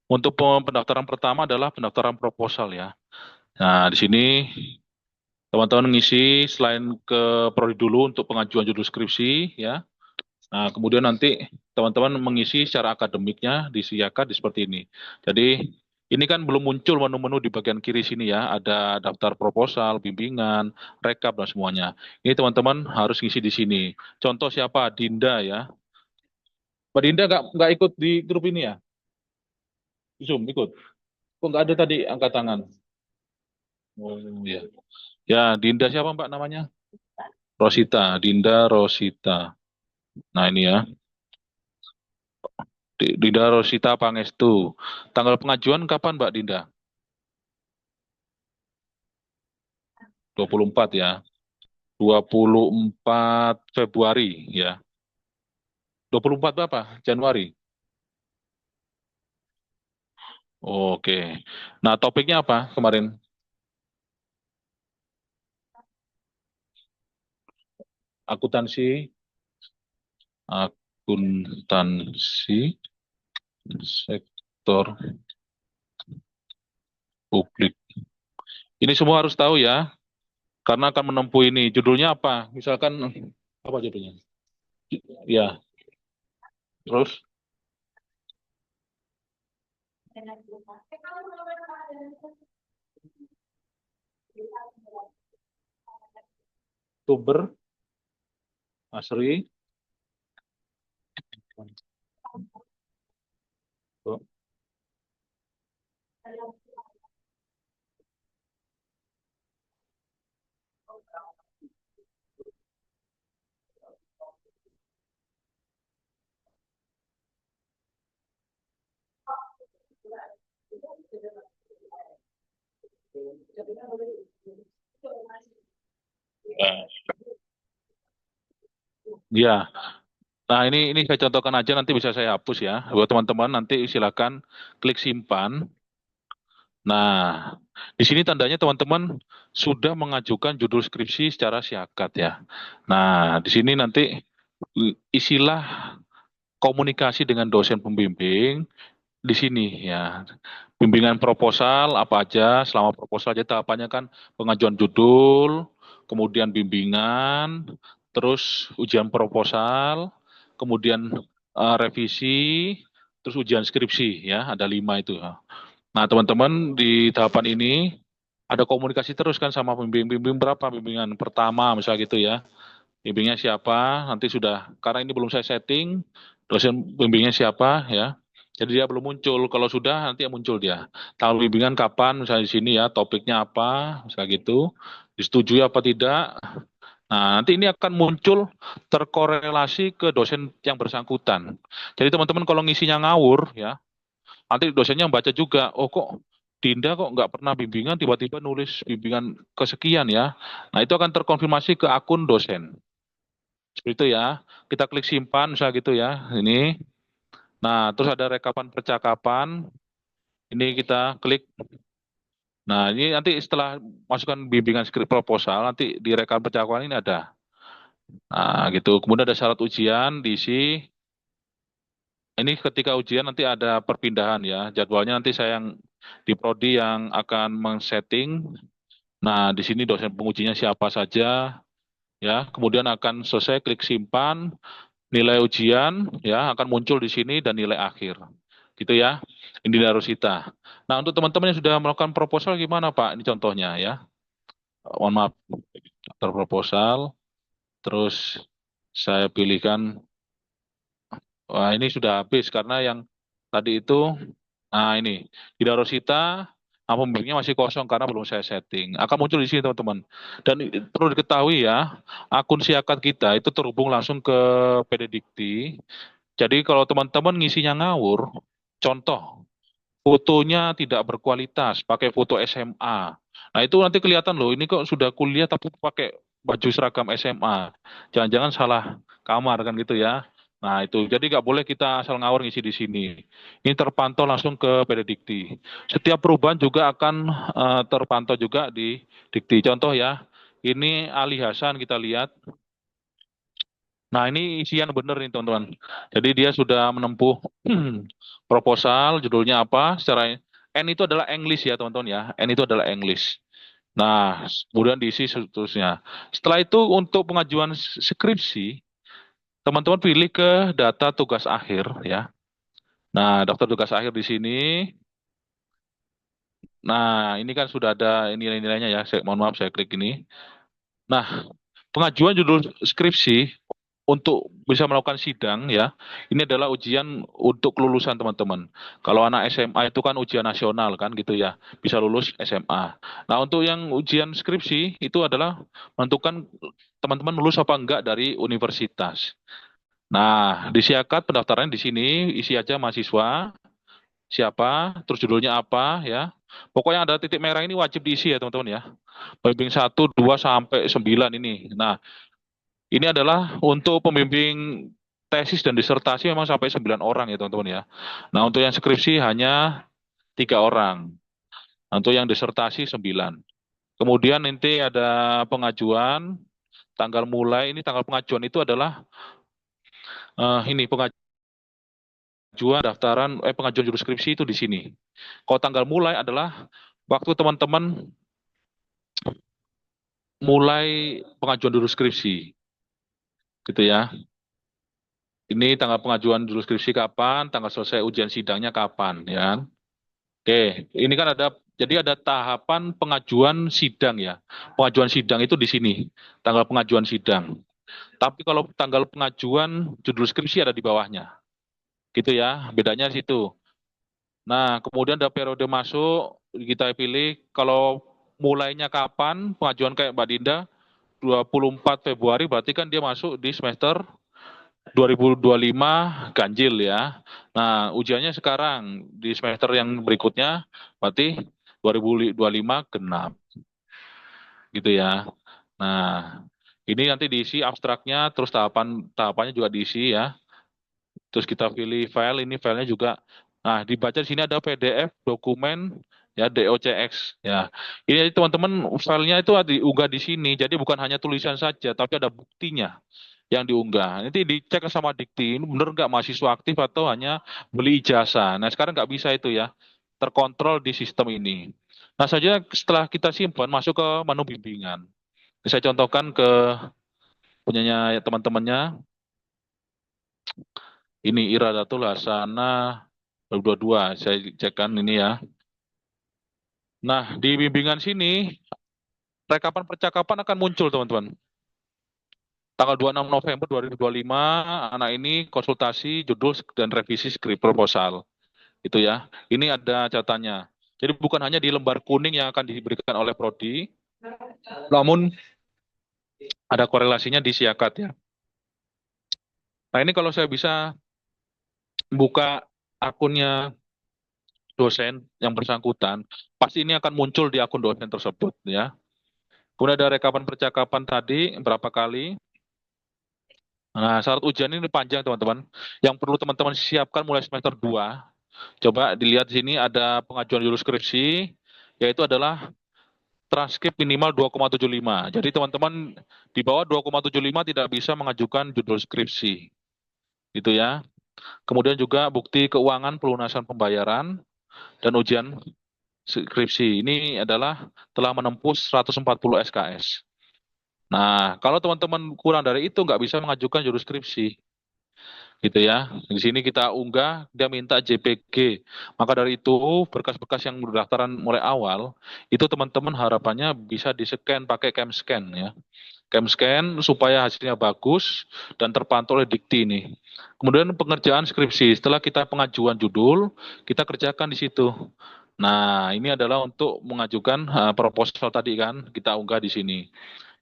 untuk pendaftaran pertama adalah pendaftaran proposal ya. Nah, di sini teman-teman mengisi selain ke prodi dulu untuk pengajuan judul skripsi ya. Nah, kemudian nanti teman-teman mengisi secara akademiknya di Siakat seperti ini. Jadi ini kan belum muncul menu-menu di bagian kiri sini ya, ada daftar proposal, bimbingan, rekap dan semuanya. Ini teman-teman harus ngisi di sini. Contoh siapa? Dinda ya. Mbak Dinda nggak ikut di grup ini ya? Di Zoom ikut. Kok nggak ada tadi angkat tangan? Oh ya. Ya, Dinda siapa Mbak namanya? Rosita, Dinda Rosita. Nah ini ya. Dinda Rosita Pangestu. Tanggal pengajuan kapan Mbak Dinda? 24 ya. 24 Februari ya. 24 berapa? Januari. Oke. Nah, topiknya apa kemarin? Akuntansi, akuntansi sektor publik. Ini semua harus tahu ya, karena akan menempuh ini. Judulnya apa? Misalkan apa judulnya? Ya, terus Tuber, Asri, ya. Nah, ini saya contohkan aja nanti bisa saya hapus ya. Buat teman-teman nanti silakan klik simpan. Nah, di sini tandanya teman-teman sudah mengajukan judul skripsi secara Siakat ya. Nah, di sini nanti isilah komunikasi dengan dosen pembimbing di sini ya. Bimbingan proposal apa aja, selama proposal aja tahapannya kan pengajuan judul, kemudian bimbingan, terus ujian proposal, kemudian revisi, terus ujian skripsi ya, ada 5 itu. Nah, teman-teman di tahapan ini ada komunikasi terus kan sama pembimbing berapa bimbingan pertama misalnya gitu ya. Bimbingnya siapa? Nanti sudah karena ini belum saya setting dosen bimbingnya siapa ya. Jadi dia belum muncul. Kalau sudah nanti yang muncul dia. Tanggal bimbingan kapan? Misalnya di sini ya, topiknya apa? Misalnya gitu. Disetujui apa tidak? Nah, nanti ini akan muncul terkorelasi ke dosen yang bersangkutan. Jadi teman-teman kalau ngisinya ngawur ya, nanti dosennya baca juga, oh kok Dinda kok nggak pernah bimbingan, tiba-tiba nulis bimbingan kesekian ya. Nah itu akan terkonfirmasi ke akun dosen. Seperti itu ya. Kita klik simpan, misalnya gitu ya. Ini. Nah, terus ada rekapan percakapan. Ini kita klik. Nah, ini nanti setelah masukkan bimbingan skrip proposal, nanti di rekapan percakapan ini ada. Nah, gitu. Kemudian ada syarat ujian, diisi. Ini ketika ujian nanti ada perpindahan ya. Jadwalnya nanti saya yang di prodi yang akan men-setting. Nah, di sini dosen pengujinya siapa saja ya. Kemudian akan selesai klik simpan, nilai ujian ya akan muncul di sini dan nilai akhir. Gitu ya. Ini Darusita. Nah, untuk teman-teman yang sudah melakukan proposal gimana, Pak? Ini contohnya ya. Mohon maaf, proposal. Terus saya pilihkan, wah ini sudah habis karena yang tadi itu, nah ini, di Darusita, nah pembimbingnya masih kosong karena belum saya setting. Akan muncul di sini teman-teman. Dan perlu diketahui ya, akun Siakat kita itu terhubung langsung ke PD Dikti. Jadi kalau teman-teman ngisinya ngawur, contoh, fotonya tidak berkualitas, pakai foto SMA. Nah itu nanti kelihatan loh, ini kok sudah kuliah tapi pakai baju seragam SMA. Jangan-jangan salah kamar kan gitu ya. Nah itu, jadi nggak boleh kita asal ngawur ngisi di sini. Ini terpantau langsung ke PD Dikti. Setiap perubahan juga akan terpantau juga di Dikti. Contoh ya, ini Ali Hasan kita lihat. Nah, ini isian benar nih, teman-teman. Jadi dia sudah menempuh proposal, judulnya apa? Secara N itu adalah English ya, teman-teman ya. N itu adalah English. Nah, kemudian diisi seterusnya. Setelah itu untuk pengajuan skripsi, teman-teman pilih ke data tugas akhir ya. Nah, daftar tugas akhir di sini. Nah, ini kan sudah ada nilai-nilainya ya. Mohon maaf, saya klik ini. Nah, pengajuan judul skripsi untuk bisa melakukan sidang ya, ini adalah ujian untuk kelulusan teman-teman. Kalau anak SMA itu kan ujian nasional kan gitu ya, bisa lulus SMA. Nah untuk yang ujian skripsi itu adalah menentukan teman-teman lulus apa enggak dari universitas. Nah di Siakat pendaftaran di sini isi aja mahasiswa, siapa, terus judulnya apa ya. Pokoknya ada titik merah ini wajib diisi ya teman-teman ya. Pembimbing 1, 2 sampai 9 ini. Nah, ini adalah untuk pembimbing tesis dan disertasi memang sampai 9 orang ya teman-teman ya. Nah untuk yang skripsi hanya 3 orang. Nah, untuk yang disertasi 9. Kemudian nanti ada pengajuan, tanggal mulai, ini tanggal pengajuan itu adalah ini pengajuan daftaran, pengajuan judul skripsi itu di sini. Kalau tanggal mulai adalah waktu teman-teman mulai pengajuan judul skripsi. Gitu ya. Ini tanggal pengajuan judul skripsi kapan, tanggal selesai ujian sidangnya kapan, ya. Oke, ini kan ada, jadi ada tahapan pengajuan sidang ya. Pengajuan sidang itu di sini, tanggal pengajuan sidang. Tapi kalau tanggal pengajuan judul skripsi ada di bawahnya. Gitu ya, bedanya di situ. Nah, kemudian ada periode masuk, kita pilih kalau mulainya kapan, pengajuan kayak Mbak Dinda, 24 Februari berarti kan dia masuk di semester 2025 ganjil ya. Nah, ujiannya sekarang di semester yang berikutnya berarti 2025 genap. Gitu ya. Nah, ini nanti diisi abstraknya, terus tahapannya juga diisi ya. Terus kita pilih file, ini filenya juga. Nah, dibaca di sini ada PDF, dokumen, ya DOCX ya. Ini teman-teman filenya itu diunggah di sini. Jadi bukan hanya tulisan saja, tapi ada buktinya yang diunggah. Nanti dicek sama Dikti, ini benar nggak mahasiswa aktif atau hanya beli ijazah. Nah sekarang nggak bisa itu ya, terkontrol di sistem ini. Nah saja setelah kita simpan masuk ke menu bimbingan. Ini saya contohkan ke punyanya teman-temannya. Ini Iradatul Hasanah 2022. Saya cekkan ini ya. Nah di bimbingan sini rekapan percakapan akan muncul teman-teman. Tanggal 26 November 2025, anak ini konsultasi judul dan revisi skrip proposal. Itu ya. Ini ada catatannya. Jadi bukan hanya di lembar kuning yang akan diberikan oleh Prodi, namun ada korelasinya di Siakat ya. Nah ini kalau saya bisa buka akunnya dosen yang bersangkutan, pasti ini akan muncul di akun dosen tersebut ya. Kemudian ada rekapan percakapan tadi berapa kali. Nah, syarat ujian ini panjang teman-teman. Yang perlu teman-teman siapkan mulai semester 2. Coba dilihat di sini ada pengajuan judul skripsi, yaitu adalah transkrip minimal 2,75. Jadi teman-teman di bawah 2,75 tidak bisa mengajukan judul skripsi. Gitu ya. Kemudian juga bukti keuangan pelunasan pembayaran dan ujian skripsi. Ini adalah telah menempuh 140 SKS. Nah, kalau teman-teman kurang dari itu nggak bisa mengajukan judul skripsi. Gitu ya. Di sini kita unggah, dia minta JPG. Maka dari itu, berkas-berkas yang pendaftaran mulai awal, itu teman-teman harapannya bisa di-scan pakai CamScan ya. CamScan supaya hasilnya bagus dan terpantau oleh Dikti ini. Kemudian pengerjaan skripsi, setelah kita pengajuan judul, kita kerjakan di situ. Nah, ini adalah untuk mengajukan proposal tadi kan, kita unggah di sini.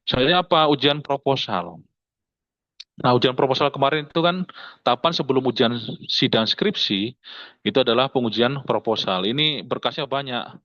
Soalnya apa? Ujian proposal. Nah, ujian proposal kemarin itu kan tahapan sebelum ujian sidang skripsi, itu adalah pengujian proposal. Ini berkasnya banyak.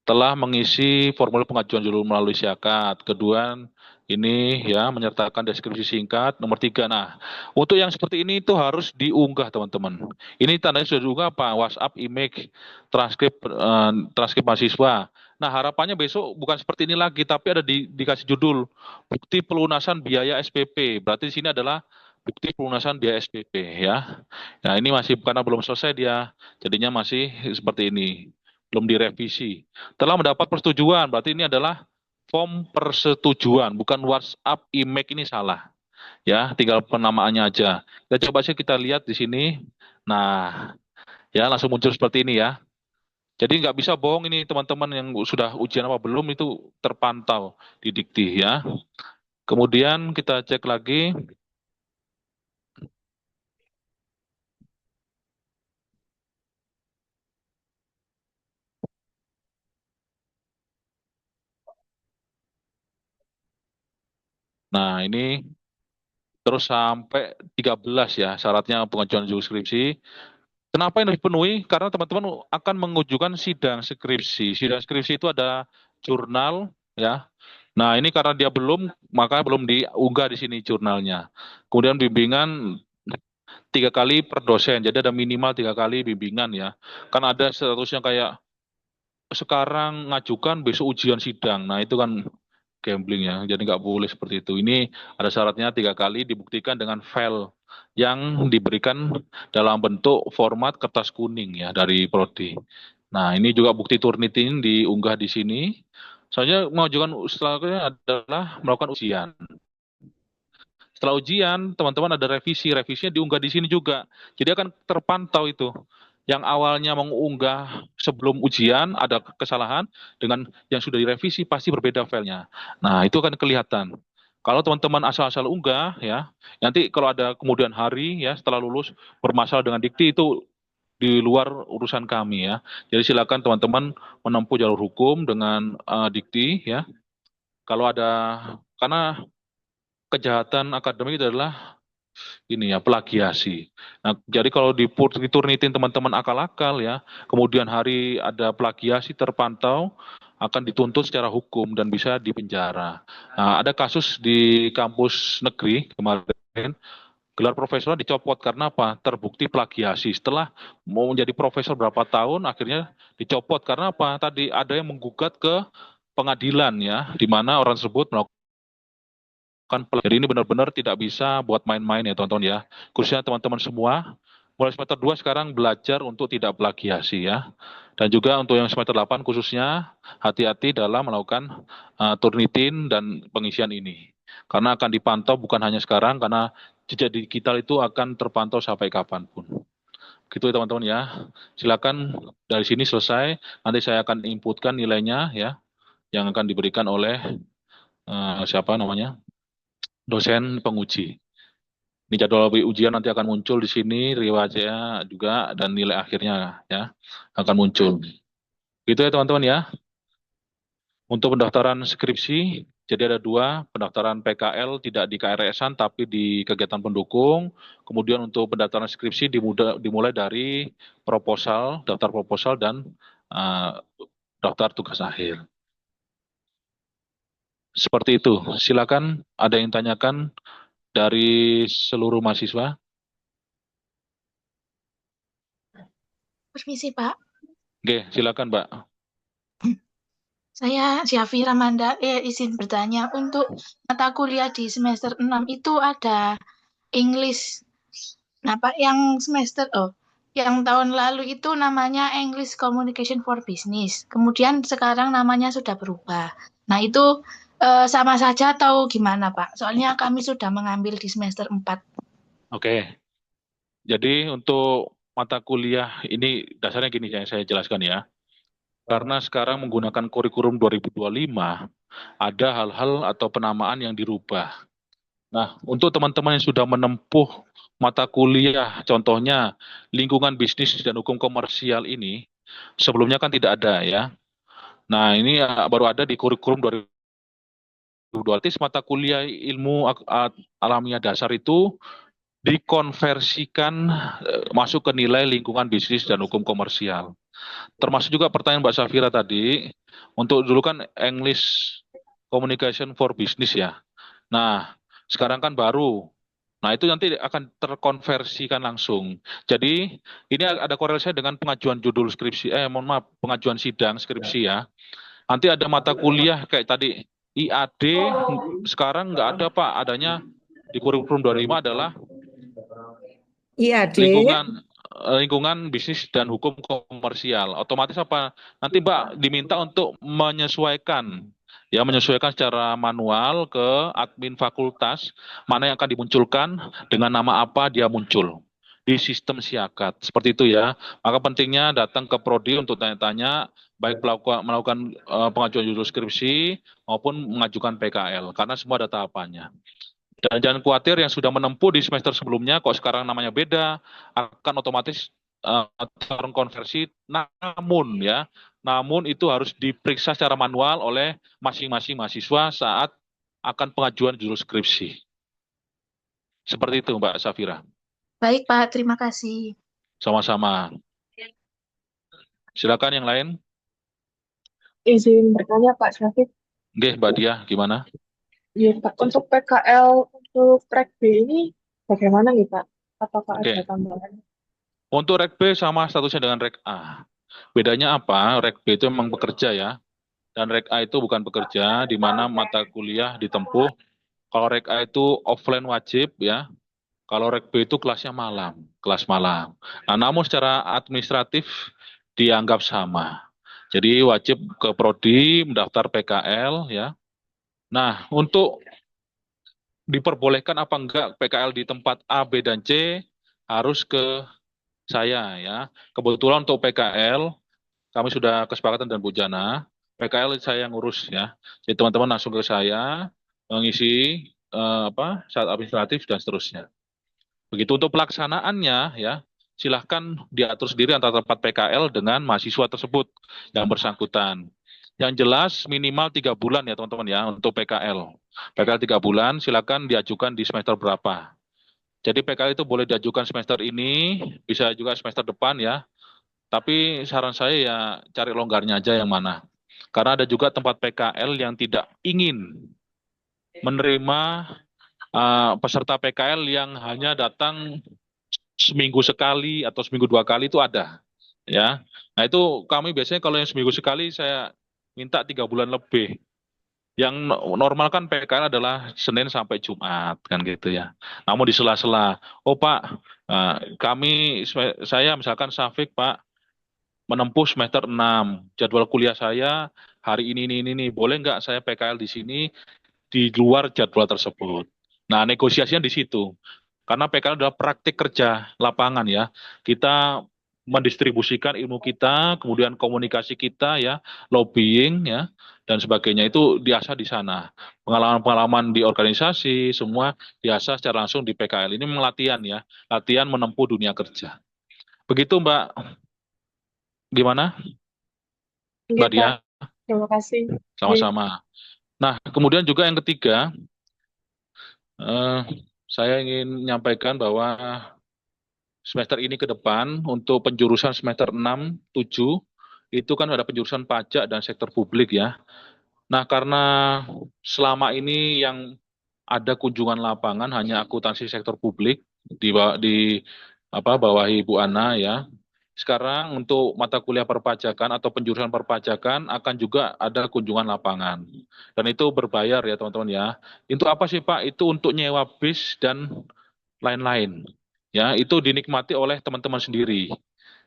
Telah mengisi formulir pengajuan judul melalui Syakat. Kedua, ini ya menyertakan deskripsi singkat. Nomor 3, nah untuk yang seperti ini itu harus diunggah teman-teman. Ini tandanya sudah diunggah apa? WhatsApp, image, transkrip mahasiswa. Nah harapannya besok bukan seperti ini lagi, tapi ada dikasih judul bukti pelunasan biaya SPP. Berarti di sini adalah bukti pelunasan biaya SPP ya. Nah ini masih karena belum selesai dia, jadinya masih seperti ini, belum direvisi. Telah mendapat persetujuan, berarti ini adalah form persetujuan, bukan WhatsApp, email ini salah. Ya, tinggal penamaannya aja. Kita coba sih kita lihat di sini. Nah, ya langsung muncul seperti ini ya. Jadi nggak bisa bohong ini teman-teman yang sudah ujian apa belum itu terpantau di Dikti ya. Kemudian kita cek lagi. Nah, ini terus sampai 13 ya syaratnya pengajuan judul skripsi. Kenapa ini dipenuhi? Karena teman-teman akan mengajukan sidang skripsi. Sidang skripsi itu ada jurnal ya. Nah, ini karena dia belum, maka belum diunggah di sini jurnalnya. Kemudian bimbingan 3 kali per dosen. Jadi ada minimal 3 kali bimbingan ya. Kan ada statusnya kayak sekarang ngajukan besok ujian sidang. Nah, itu kan gambling ya. Jadi nggak boleh seperti itu. Ini ada syaratnya 3 kali dibuktikan dengan file yang diberikan dalam bentuk format kertas kuning ya dari Prodi. Nah, ini juga bukti Turnitin diunggah di sini. Soalnya mengajukan setelahnya adalah melakukan ujian. Setelah ujian, teman-teman ada revisi, revisinya diunggah di sini juga. Jadi akan terpantau itu. Yang awalnya mengunggah sebelum ujian ada kesalahan, dengan yang sudah direvisi pasti berbeda filenya. Nah, itu akan kelihatan. Kalau teman-teman asal-asal unggah, ya, nanti kalau ada kemudian hari, ya, setelah lulus bermasalah dengan dikti itu di luar urusan kami, ya. Jadi silakan teman-teman menempuh jalur hukum dengan dikti, ya. Kalau ada, karena kejahatan akademik itu adalah ini ya plagiasi. Nah, jadi kalau diturnitin teman-teman akal-akal ya, kemudian hari ada plagiasi terpantau, akan dituntut secara hukum dan bisa dipenjara. Nah, ada kasus di kampus negeri kemarin, gelar profesor dicopot karena apa? Terbukti plagiasi. Setelah mau menjadi profesor berapa tahun, akhirnya dicopot karena apa? Tadi ada yang menggugat ke pengadilan ya, di mana orang tersebut melakukan. Jadi ini benar-benar tidak bisa buat main-main ya teman-teman ya. Khususnya teman-teman semua, mulai semester 2 sekarang belajar untuk tidak plagiasi ya. Dan juga untuk yang semester 8 khususnya, hati-hati dalam melakukan Turnitin dan pengisian ini. Karena akan dipantau bukan hanya sekarang, karena jejak digital itu akan terpantau sampai kapanpun. Gitu ya teman-teman ya. Silakan dari sini selesai, nanti saya akan inputkan nilainya ya, yang akan diberikan oleh siapa namanya? Dosen penguji. Ini jadwal ujian nanti akan muncul di sini, riwayatnya juga dan nilai akhirnya ya akan muncul. Gitu ya teman-teman ya. Untuk pendaftaran skripsi, jadi ada 2, pendaftaran PKL tidak di KRS-an tapi di kegiatan pendukung. Kemudian untuk pendaftaran skripsi dimulai dari proposal, daftar proposal dan daftar tugas akhir. Seperti itu. Silakan ada yang tanyakan dari seluruh mahasiswa?
Permisi, Pak.
Oke, silakan, Mbak.
Saya Syafira Manda, izin bertanya, untuk mata kuliah di semester 6 itu ada English. Nah, Pak, yang tahun lalu itu namanya English Communication for Business. Kemudian sekarang namanya sudah berubah. Nah, itu sama saja atau gimana, Pak? Soalnya kami sudah mengambil di semester 4.
Oke, jadi untuk mata kuliah ini dasarnya gini yang saya jelaskan ya. Karena sekarang menggunakan kurikulum 2025, ada hal-hal atau penamaan yang dirubah. Nah, untuk teman-teman yang sudah menempuh mata kuliah, contohnya lingkungan bisnis dan hukum komersial ini, sebelumnya kan tidak ada ya. Nah, ini baru ada di kurikulum 2022. Artis mata kuliah ilmu alamiah dasar itu dikonversikan masuk ke nilai lingkungan bisnis dan hukum komersial. Termasuk juga pertanyaan Mbak Safira tadi, untuk dulu kan English Communication for Business ya. Nah, sekarang kan baru. Nah, itu nanti akan terkonversikan langsung. Jadi, ini ada korelasinya dengan pengajuan judul skripsi, mohon maaf, pengajuan sidang skripsi ya. Nanti ada mata kuliah kayak tadi, IAD, sekarang nggak ada Pak, adanya di kurikulum 25 adalah
IAD.
lingkungan bisnis dan hukum komersial. Otomatis apa? Nanti Mbak diminta untuk menyesuaikan secara manual ke admin fakultas mana yang akan dimunculkan dengan nama apa dia muncul di sistem Siakat. Seperti itu ya. Maka pentingnya datang ke prodi untuk tanya-tanya baik melakukan pengajuan judul skripsi maupun mengajukan PKL karena semua ada tahapannya. Dan jangan khawatir yang sudah menempuh di semester sebelumnya, kok sekarang namanya beda, akan otomatis terkonversi. Namun itu harus diperiksa secara manual oleh masing-masing mahasiswa saat akan pengajuan judul skripsi. Seperti itu, Mbak Safira.
Baik, Pak. Terima kasih.
Sama-sama. Silakan yang lain.
Izin bertanya Pak Syafiq.
Oke, Mbak Dia, gimana?
Iya, Pak. Untuk PKL untuk Rek B ini bagaimana nih Pak? Apakah
Oke.
ada tambahan?
Untuk Rek B sama statusnya dengan Rek A. Bedanya apa? Rek B itu memang bekerja ya. Dan Rek A itu bukan bekerja, di mana mata kuliah ditempuh. Kalau Rek A itu offline wajib ya. Kalau Rek B itu kelasnya malam, kelas malam. Nah, namun secara administratif dianggap sama. Jadi wajib ke prodi mendaftar PKL ya. Nah, untuk diperbolehkan apa enggak PKL di tempat A, B, dan C harus ke saya ya. Kebetulan untuk PKL kami sudah kesepakatan dengan Bu Jana. PKL saya yang ngurus ya. Jadi teman-teman langsung ke saya mengisi syarat administratif dan seterusnya. Begitu untuk pelaksanaannya ya, silahkan diatur sendiri antara tempat PKL dengan mahasiswa tersebut yang bersangkutan. Yang jelas minimal 3 bulan ya teman-teman ya untuk PKL. PKL 3 bulan silakan diajukan di semester berapa. Jadi PKL itu boleh diajukan semester ini, bisa juga semester depan ya. Tapi saran saya ya cari longgarnya aja yang mana. Karena ada juga tempat PKL yang tidak ingin menerima peserta PKL yang hanya datang seminggu sekali atau seminggu 2 kali itu ada. Ya, nah itu kami biasanya kalau yang seminggu sekali saya minta 3 bulan lebih. Yang normal kan PKL adalah Senin sampai Jumat kan gitu ya. Namun di sela-sela, oh Pak, saya misalkan Safik Pak menempuh semester 6, jadwal kuliah saya hari ini, boleh nggak saya PKL di sini di luar jadwal tersebut. Nah negosiasinya di situ. Karena PKL adalah praktik kerja lapangan ya. Kita mendistribusikan ilmu kita, kemudian komunikasi kita ya, lobbying ya, dan sebagainya itu diasah di sana. Pengalaman-pengalaman di organisasi semua diasah secara langsung di PKL. Ini latihan ya, latihan menempuh dunia kerja. Begitu Mbak, gimana?
Iya
Mbak Dia,
Pak, terima kasih.
sama-sama. Nah, kemudian juga yang ketiga, saya ingin menyampaikan bahwa semester ini ke depan untuk penjurusan semester 6, 7 itu kan ada penjurusan pajak dan sektor publik ya. Nah, karena selama ini yang ada kunjungan lapangan hanya akuntansi sektor publik di bawahi Bu Ana ya. Sekarang untuk mata kuliah perpajakan atau penjurusan perpajakan akan juga ada kunjungan lapangan. Dan itu berbayar ya teman-teman ya. Itu apa sih Pak? Itu untuk nyewa bis dan lain-lain. Ya, itu dinikmati oleh teman-teman sendiri.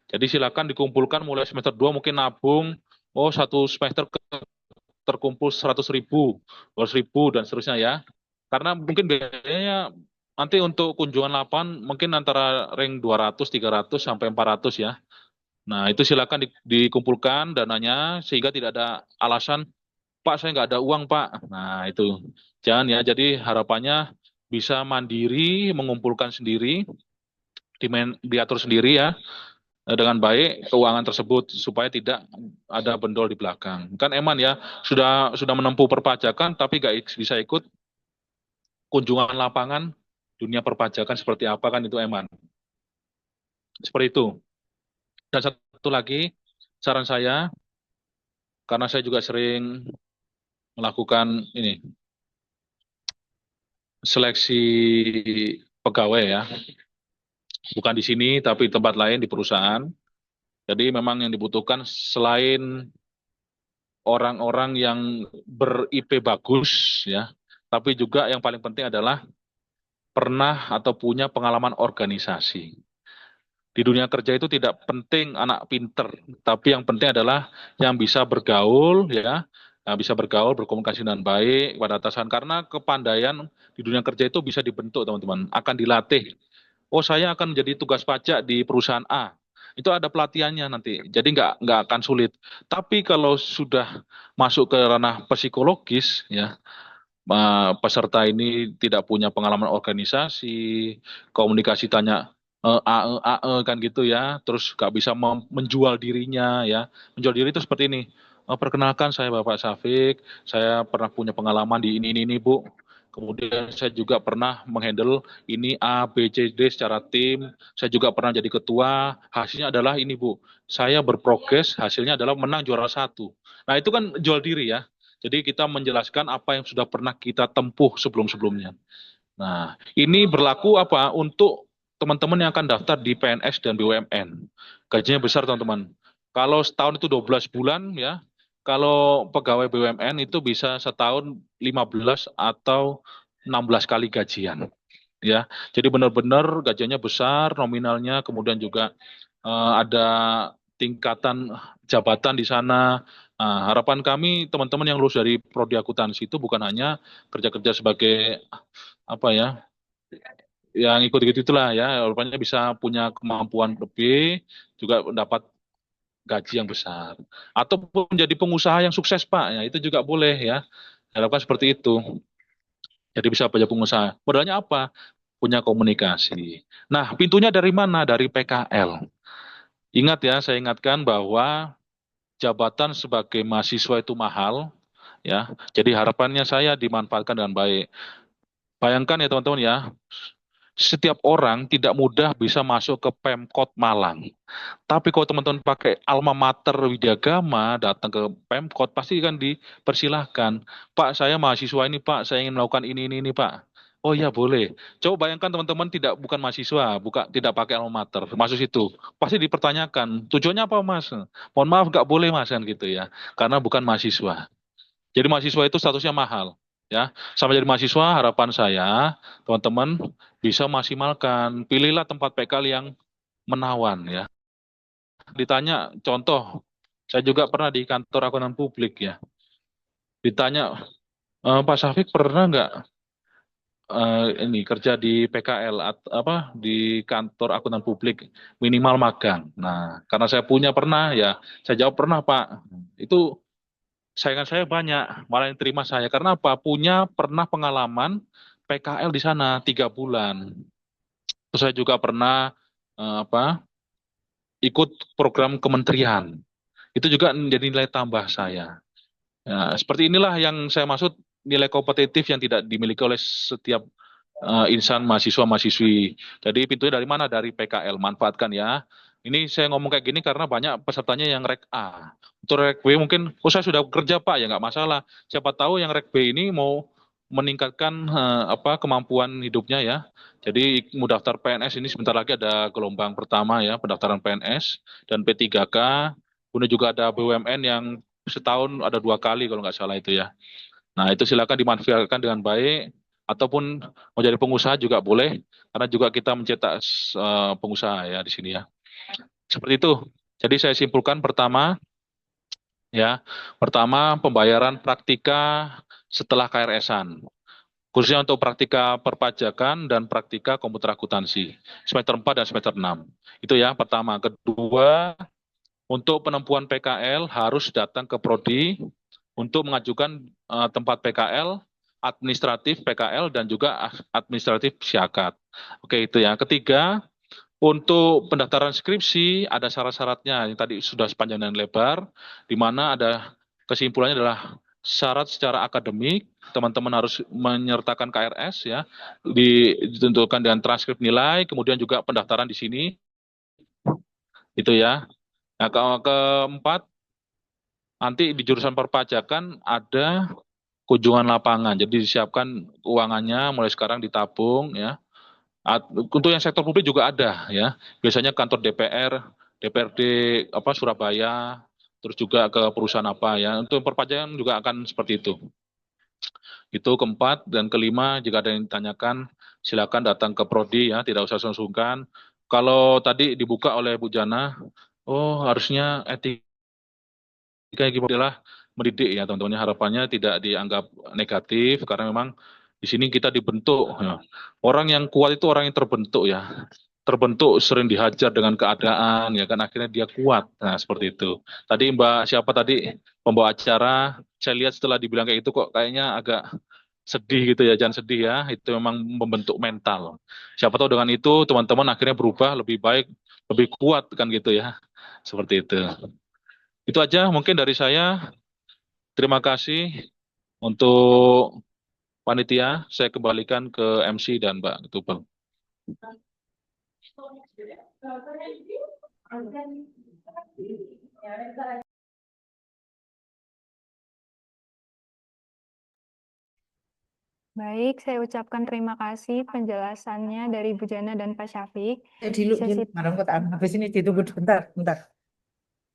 Jadi silakan dikumpulkan mulai semester 2 mungkin nabung, oh satu semester terkumpul 100.000, 200.000 dan seterusnya ya. Karena mungkin biayanya nanti untuk kunjungan lapangan mungkin antara ring 200, 300 sampai 400 ya. Nah, itu silakan dikumpulkan dananya sehingga tidak ada alasan, Pak saya nggak ada uang Pak. Nah, itu. Jangan ya, jadi harapannya bisa mandiri, mengumpulkan sendiri, diatur sendiri ya dengan baik keuangan tersebut supaya tidak ada bendol di belakang. Kan Eman ya sudah menempuh perpajakan tapi nggak bisa ikut kunjungan lapangan dunia perpajakan seperti apa kan itu Eman. Seperti itu. Dan satu lagi saran saya karena saya juga sering melakukan ini seleksi pegawai ya. Bukan di sini tapi di tempat lain di perusahaan. Jadi memang yang dibutuhkan selain orang-orang yang ber-IP bagus ya, tapi juga yang paling penting adalah pernah atau punya pengalaman organisasi. Di dunia kerja itu tidak penting anak pinter, tapi yang penting adalah yang bisa bergaul ya, yang bisa bergaul, berkomunikasi dengan baik pada atasan. Karena kepandaian di dunia kerja itu bisa dibentuk teman-teman, akan dilatih. Oh saya akan menjadi tugas pajak di perusahaan A. Itu ada pelatihannya nanti, jadi nggak akan sulit. Tapi kalau sudah masuk ke ranah psikologis, ya peserta ini tidak punya pengalaman organisasi, komunikasi tanya kan gitu ya, terus nggak bisa menjual dirinya ya. Menjual diri itu seperti ini. Perkenalkan saya Bapak Syafiq, saya pernah punya pengalaman di ini Bu. Kemudian saya juga pernah menghandle ini A, B, C, D secara tim. Saya juga pernah jadi ketua. Hasilnya adalah ini Bu. Saya berprogres, hasilnya adalah menang juara 1. Nah itu kan jual diri ya. Jadi kita menjelaskan apa yang sudah pernah kita tempuh sebelum-sebelumnya. Nah, ini berlaku apa untuk teman-teman yang akan daftar di PNS dan BUMN. Gajinya besar teman-teman. Kalau setahun itu 12 bulan ya. Kalau pegawai BUMN itu bisa setahun 15 atau 16 kali gajian. Ya, jadi benar-benar gajinya besar, nominalnya, kemudian juga ada tingkatan jabatan di sana. Nah, harapan kami teman-teman yang lulus dari prodi akuntansi itu bukan hanya kerja-kerja sebagai apa ya, yang ikut-ikut itulah ya, harapannya bisa punya kemampuan lebih, juga mendapat gaji yang besar. Ataupun menjadi pengusaha yang sukses Pak, ya itu juga boleh ya. Harapkan seperti itu. Jadi bisa banyak pengusaha. Modalnya apa? Punya komunikasi. Nah, pintunya dari mana? Dari PKL. Ingat ya, saya ingatkan bahwa jabatan sebagai mahasiswa itu mahal, ya. Jadi harapannya saya dimanfaatkan dengan baik. Bayangkan ya teman-teman ya, setiap orang tidak mudah bisa masuk ke Pemkot Malang. Tapi kalau teman-teman pakai alma mater Widyagama datang ke Pemkot pasti kan dipersilahkan. Pak, saya mahasiswa ini Pak, saya ingin melakukan ini Pak. Oh iya boleh. Coba bayangkan teman-teman bukan mahasiswa, tidak pakai alma mater, masuk situ. Pasti dipertanyakan, tujuannya apa Mas? Mohon maaf nggak boleh Mas kan gitu ya. Karena bukan mahasiswa. Jadi mahasiswa itu statusnya mahal. Ya, sama jadi mahasiswa harapan saya teman-teman bisa maksimalkan. Pilihlah tempat PKL yang menawan ya. Ditanya contoh, saya juga pernah di kantor akuntan publik ya. Ditanya, Pak Syafiq pernah nggak ini kerja di PKL apa di kantor akuntan publik minimal magang. Nah, karena saya punya pernah ya, saya jawab pernah Pak. Itu saingan saya banyak, malah yang terima saya. Karena apa? Punya pernah pengalaman PKL di sana 3 bulan. Terus saya juga pernah ikut program kementerian. Itu juga menjadi nilai tambah saya. Ya, seperti inilah yang saya maksud nilai kompetitif yang tidak dimiliki oleh setiap insan mahasiswa-mahasiswi. Jadi pintunya dari mana? Dari PKL. Manfaatkan ya. Ini saya ngomong kayak gini karena banyak pesertanya yang rek A. Untuk rek B mungkin, oh saya sudah kerja Pak, ya nggak masalah. Siapa tahu yang rek B ini mau meningkatkan kemampuan hidupnya ya. Jadi mau daftar PNS ini sebentar lagi ada gelombang pertama ya, pendaftaran PNS dan P3K. Kemudian juga ada BUMN yang setahun ada 2 kali kalau nggak salah itu ya. Nah itu silakan dimanfaatkan dengan baik ataupun mau jadi pengusaha juga boleh karena juga kita mencetak pengusaha ya di sini ya. Seperti itu. Jadi saya simpulkan pertama ya, pertama pembayaran praktika setelah KRS-an. Khususnya untuk praktika perpajakan dan praktika komputer akuntansi semester 4 dan semester 6. Itu ya pertama. Kedua, untuk penempuan PKL harus datang ke prodi untuk mengajukan tempat PKL, administratif PKL dan juga administratif syakat. Oke, itu ya. Ketiga, untuk pendaftaran skripsi ada syarat-syaratnya yang tadi sudah sepanjang dan lebar, di mana ada kesimpulannya adalah syarat secara akademik, teman-teman harus menyertakan KRS ya, ditentukan dengan transkrip nilai, kemudian juga pendaftaran di sini, itu ya. Nah, keempat, nanti di jurusan perpajakan ada kunjungan lapangan, jadi disiapkan keuangannya mulai sekarang ditabung ya. Untuk yang sektor publik juga ada ya. Biasanya kantor DPR, DPRD Surabaya, terus juga ke perusahaan apa ya. Untuk perpajakan juga akan seperti itu. Itu keempat dan kelima, jika ada yang ditanyakan silakan datang ke prodi ya, tidak usah sungkan. Kalau tadi dibuka oleh Bu Jana, oh harusnya etika adalah mendidik ya teman-teman. Harapannya tidak dianggap negatif karena memang di sini kita dibentuk. Ya. Orang yang kuat itu orang yang terbentuk ya. Terbentuk sering dihajar dengan keadaan ya kan akhirnya dia kuat. Nah seperti itu. Tadi Mbak siapa tadi pembawa acara, saya lihat setelah dibilang kayak itu kok kayaknya agak sedih gitu ya. Jangan sedih ya. Itu memang membentuk mental. Siapa tahu dengan itu teman-teman akhirnya berubah lebih baik, lebih kuat kan gitu ya. Seperti itu. Itu aja mungkin dari saya. Terima kasih untuk panitia. Saya kembalikan ke MC dan Mbak Tupel.
Baik, saya ucapkan terima kasih penjelasannya dari Bu Jana dan Pak Syafiq.
Dulu, habis ini ditunggu bentar.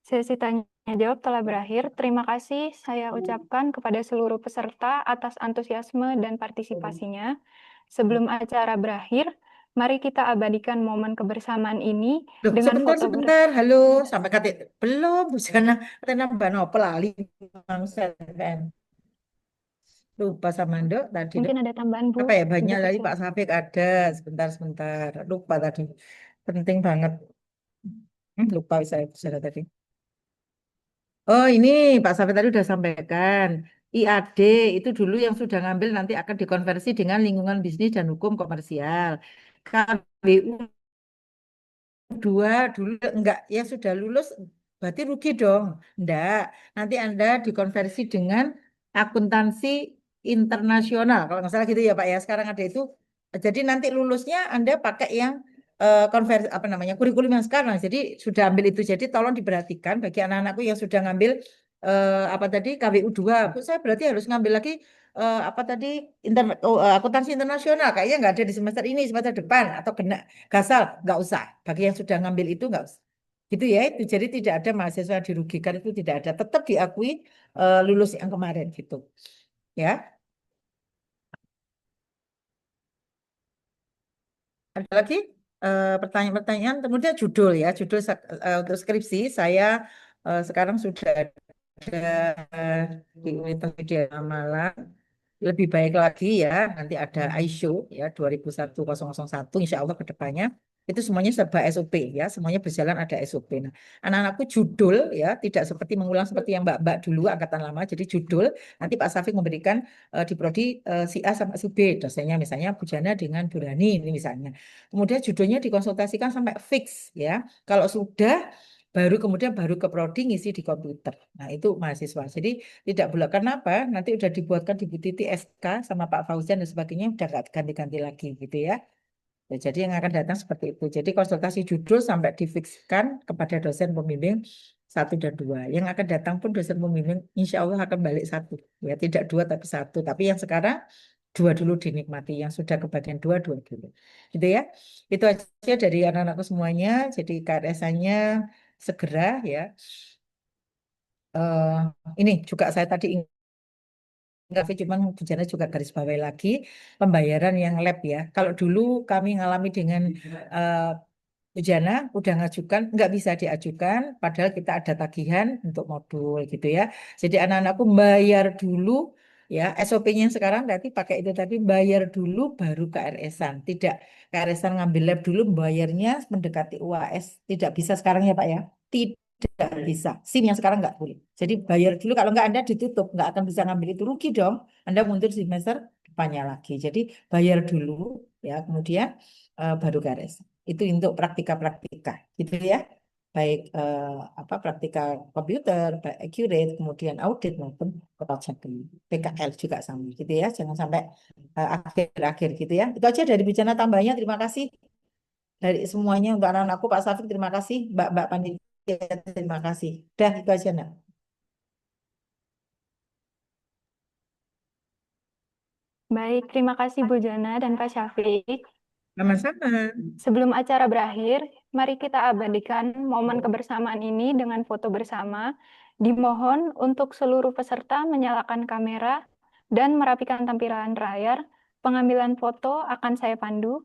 Sesi tanya jawab telah berakhir. Terima kasih saya ucapkan kepada seluruh peserta atas antusiasme dan partisipasinya. Sebelum acara berakhir, mari kita abadikan momen kebersamaan ini
Loh,
dengan foto
sebentar. Halo, sampai belum, Bu Jana. Katanya Mbak Nopel lali. Lupa sama Ndok tadi.
Mungkin ada tambahan, Bu.
Apa ya, banyak
Sedikit
tadi Pak
silahkan.
Safik ada. Sebentar. Lupa tadi. Penting banget. Lupa saya tadi. Oh, ini Pak Safik tadi udah sampaikan. IAD itu dulu yang sudah ngambil nanti akan dikonversi dengan lingkungan bisnis dan hukum komersial. KBU 2 dulu enggak ya sudah lulus berarti rugi dong. Enggak. Nanti Anda dikonversi dengan akuntansi internasional. Kalau nggak salah gitu ya Pak ya. Sekarang ada itu. Jadi nanti lulusnya Anda pakai yang konversi apa namanya kurikulum yang sekarang. Jadi sudah ambil itu. Jadi tolong diperhatikan bagi anak-anakku yang sudah ngambil apa tadi KWU 2. Saya berarti harus ngambil lagi apa tadi akuntansi internasional. Kayaknya nggak ada di semester ini, semester depan atau kena gasal, nggak usah. Bagi yang sudah ngambil itu nggak usah. Gitu ya, itu jadi tidak ada mahasiswa yang dirugikan itu tidak ada. Tetap diakui lulus yang kemarin gitu. Ya. Ada lagi pertanyaan-pertanyaan. Kemudian judul ya, judul untuk skripsi saya sekarang sudah ada di Universitas Widya Malang. Lebih baik lagi ya, nanti ada ISO ya 2001 insya Allah ke depannya. Itu semuanya serba SOP ya, semuanya berjalan ada SOP. Nah, anak-anakku judul ya, tidak seperti mengulang seperti yang Mbak-mbak dulu angkatan lama. Jadi judul nanti Pak Safik memberikan di prodi si A sampai si B, dosennya misalnya Bu Jana dengan Bu Rani ini misalnya. Kemudian judulnya dikonsultasikan sampai fix ya. Kalau sudah kemudian baru ke prodi ngisi di komputer. Nah, itu mahasiswa. Jadi tidak boleh kenapa nanti udah dibuatkan di Bu Titi SK sama Pak Fauzian dan sebagainya udah nggak ganti-ganti lagi gitu ya. Ya, jadi yang akan datang seperti itu. Jadi konsultasi judul sampai difikskan kepada dosen pembimbing 1 dan 2. Yang akan datang pun dosen pembimbing insya Allah akan balik 1. Ya tidak 2 tapi 1. Tapi yang sekarang dua dulu dinikmati, yang sudah kebagian dua dulu. Gitu ya. Itu aja dari anak-anakku semuanya. Jadi KRS-nya segera ya. Eh, ini juga saya tadi tapi cuman bicara juga garis bawahi lagi pembayaran yang lab ya. Kalau dulu kami ngalami dengan eh, Bujana udah ngajukan, nggak bisa diajukan, padahal kita ada tagihan untuk modul gitu ya. Jadi anak-anakku bayar dulu ya, SOP-nya sekarang berarti pakai itu tadi bayar dulu baru KRS-an. Tidak KRS-an ngambil lab dulu bayarnya mendekati UAS. Tidak bisa sekarang ya Pak ya. Tidak bisa. SIM yang sekarang nggak boleh. Jadi bayar dulu, kalau nggak Anda ditutup, nggak akan bisa ngambil itu rugi dong. Anda mundur semester depannya lagi. Jadi bayar dulu ya, kemudian baru KRS. Itu untuk praktika-praktika, gitu ya. Baik apa praktika komputer, baik accurate, kemudian audit maupun project PKL juga sama, gitu ya. Jangan sampai akhir-akhir gitu ya. Itu aja dari bicara tambahnya. Terima kasih dari semuanya untuk anak-anakku, Pak Safik, terima kasih, Mbak Panitia, terima kasih. Udah itu aja, Nak.
Baik, terima kasih Bu Jana dan Pak Syafiq.
Sama-sama.
Sebelum acara berakhir, mari kita abadikan momen kebersamaan ini dengan foto bersama. Dimohon untuk seluruh peserta menyalakan kamera dan merapikan tampilan layar. Pengambilan foto akan saya pandu.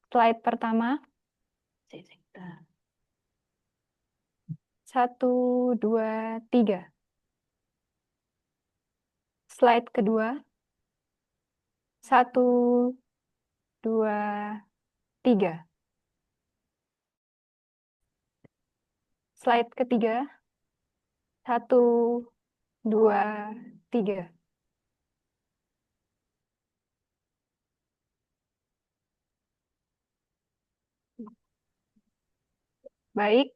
Slide pertama. 1, 2, 3. Slide kedua. 1, 2, 3. Slide ketiga. 1, 2, 3. Baik,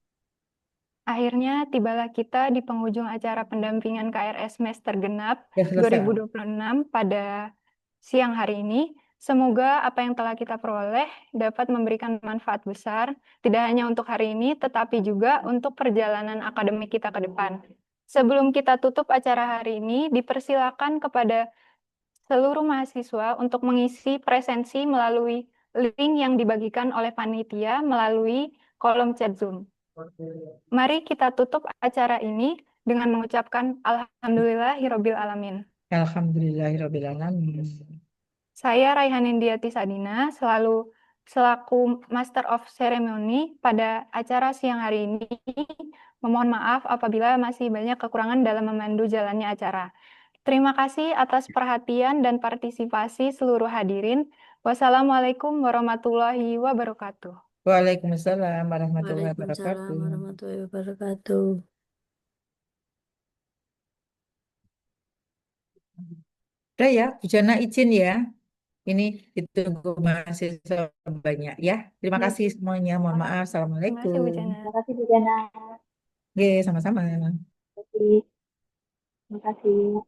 akhirnya tibalah kita di penghujung acara pendampingan KRS semester genap
Ya, selesai.
2026 pada siang hari ini. Semoga apa yang telah kita peroleh dapat memberikan manfaat besar, tidak hanya untuk hari ini, tetapi juga untuk perjalanan akademik kita ke depan. Sebelum kita tutup acara hari ini, dipersilakan kepada seluruh mahasiswa untuk mengisi presensi melalui link yang dibagikan oleh panitia melalui kolom chat Zoom. Mari kita tutup acara ini dengan mengucapkan Alhamdulillahirabbil alamin.
Alhamdulillahirrahmanirrahim.
Saya Raihan Indiati Sadina, selaku Master of Ceremony pada acara siang hari ini, memohon maaf apabila masih banyak kekurangan dalam memandu jalannya acara. Terima kasih atas perhatian dan partisipasi seluruh hadirin. Wassalamualaikum warahmatullahi wabarakatuh.
Waalaikumsalam warahmatullahi
Waalaikumsalam
wabarakatuh.
warahmatullahi wabarakatuh.
Udah ya, Bujana izin ya. Ini ditunggu mahasiswa banyak ya. Terima
Baik,
kasih semuanya. Mohon maaf.
terima kasih Bu
Assalamualaikum.
Jana.
Terima kasih, Bu Jana.
Oke, sama-sama.
Terima kasih. Terima kasih.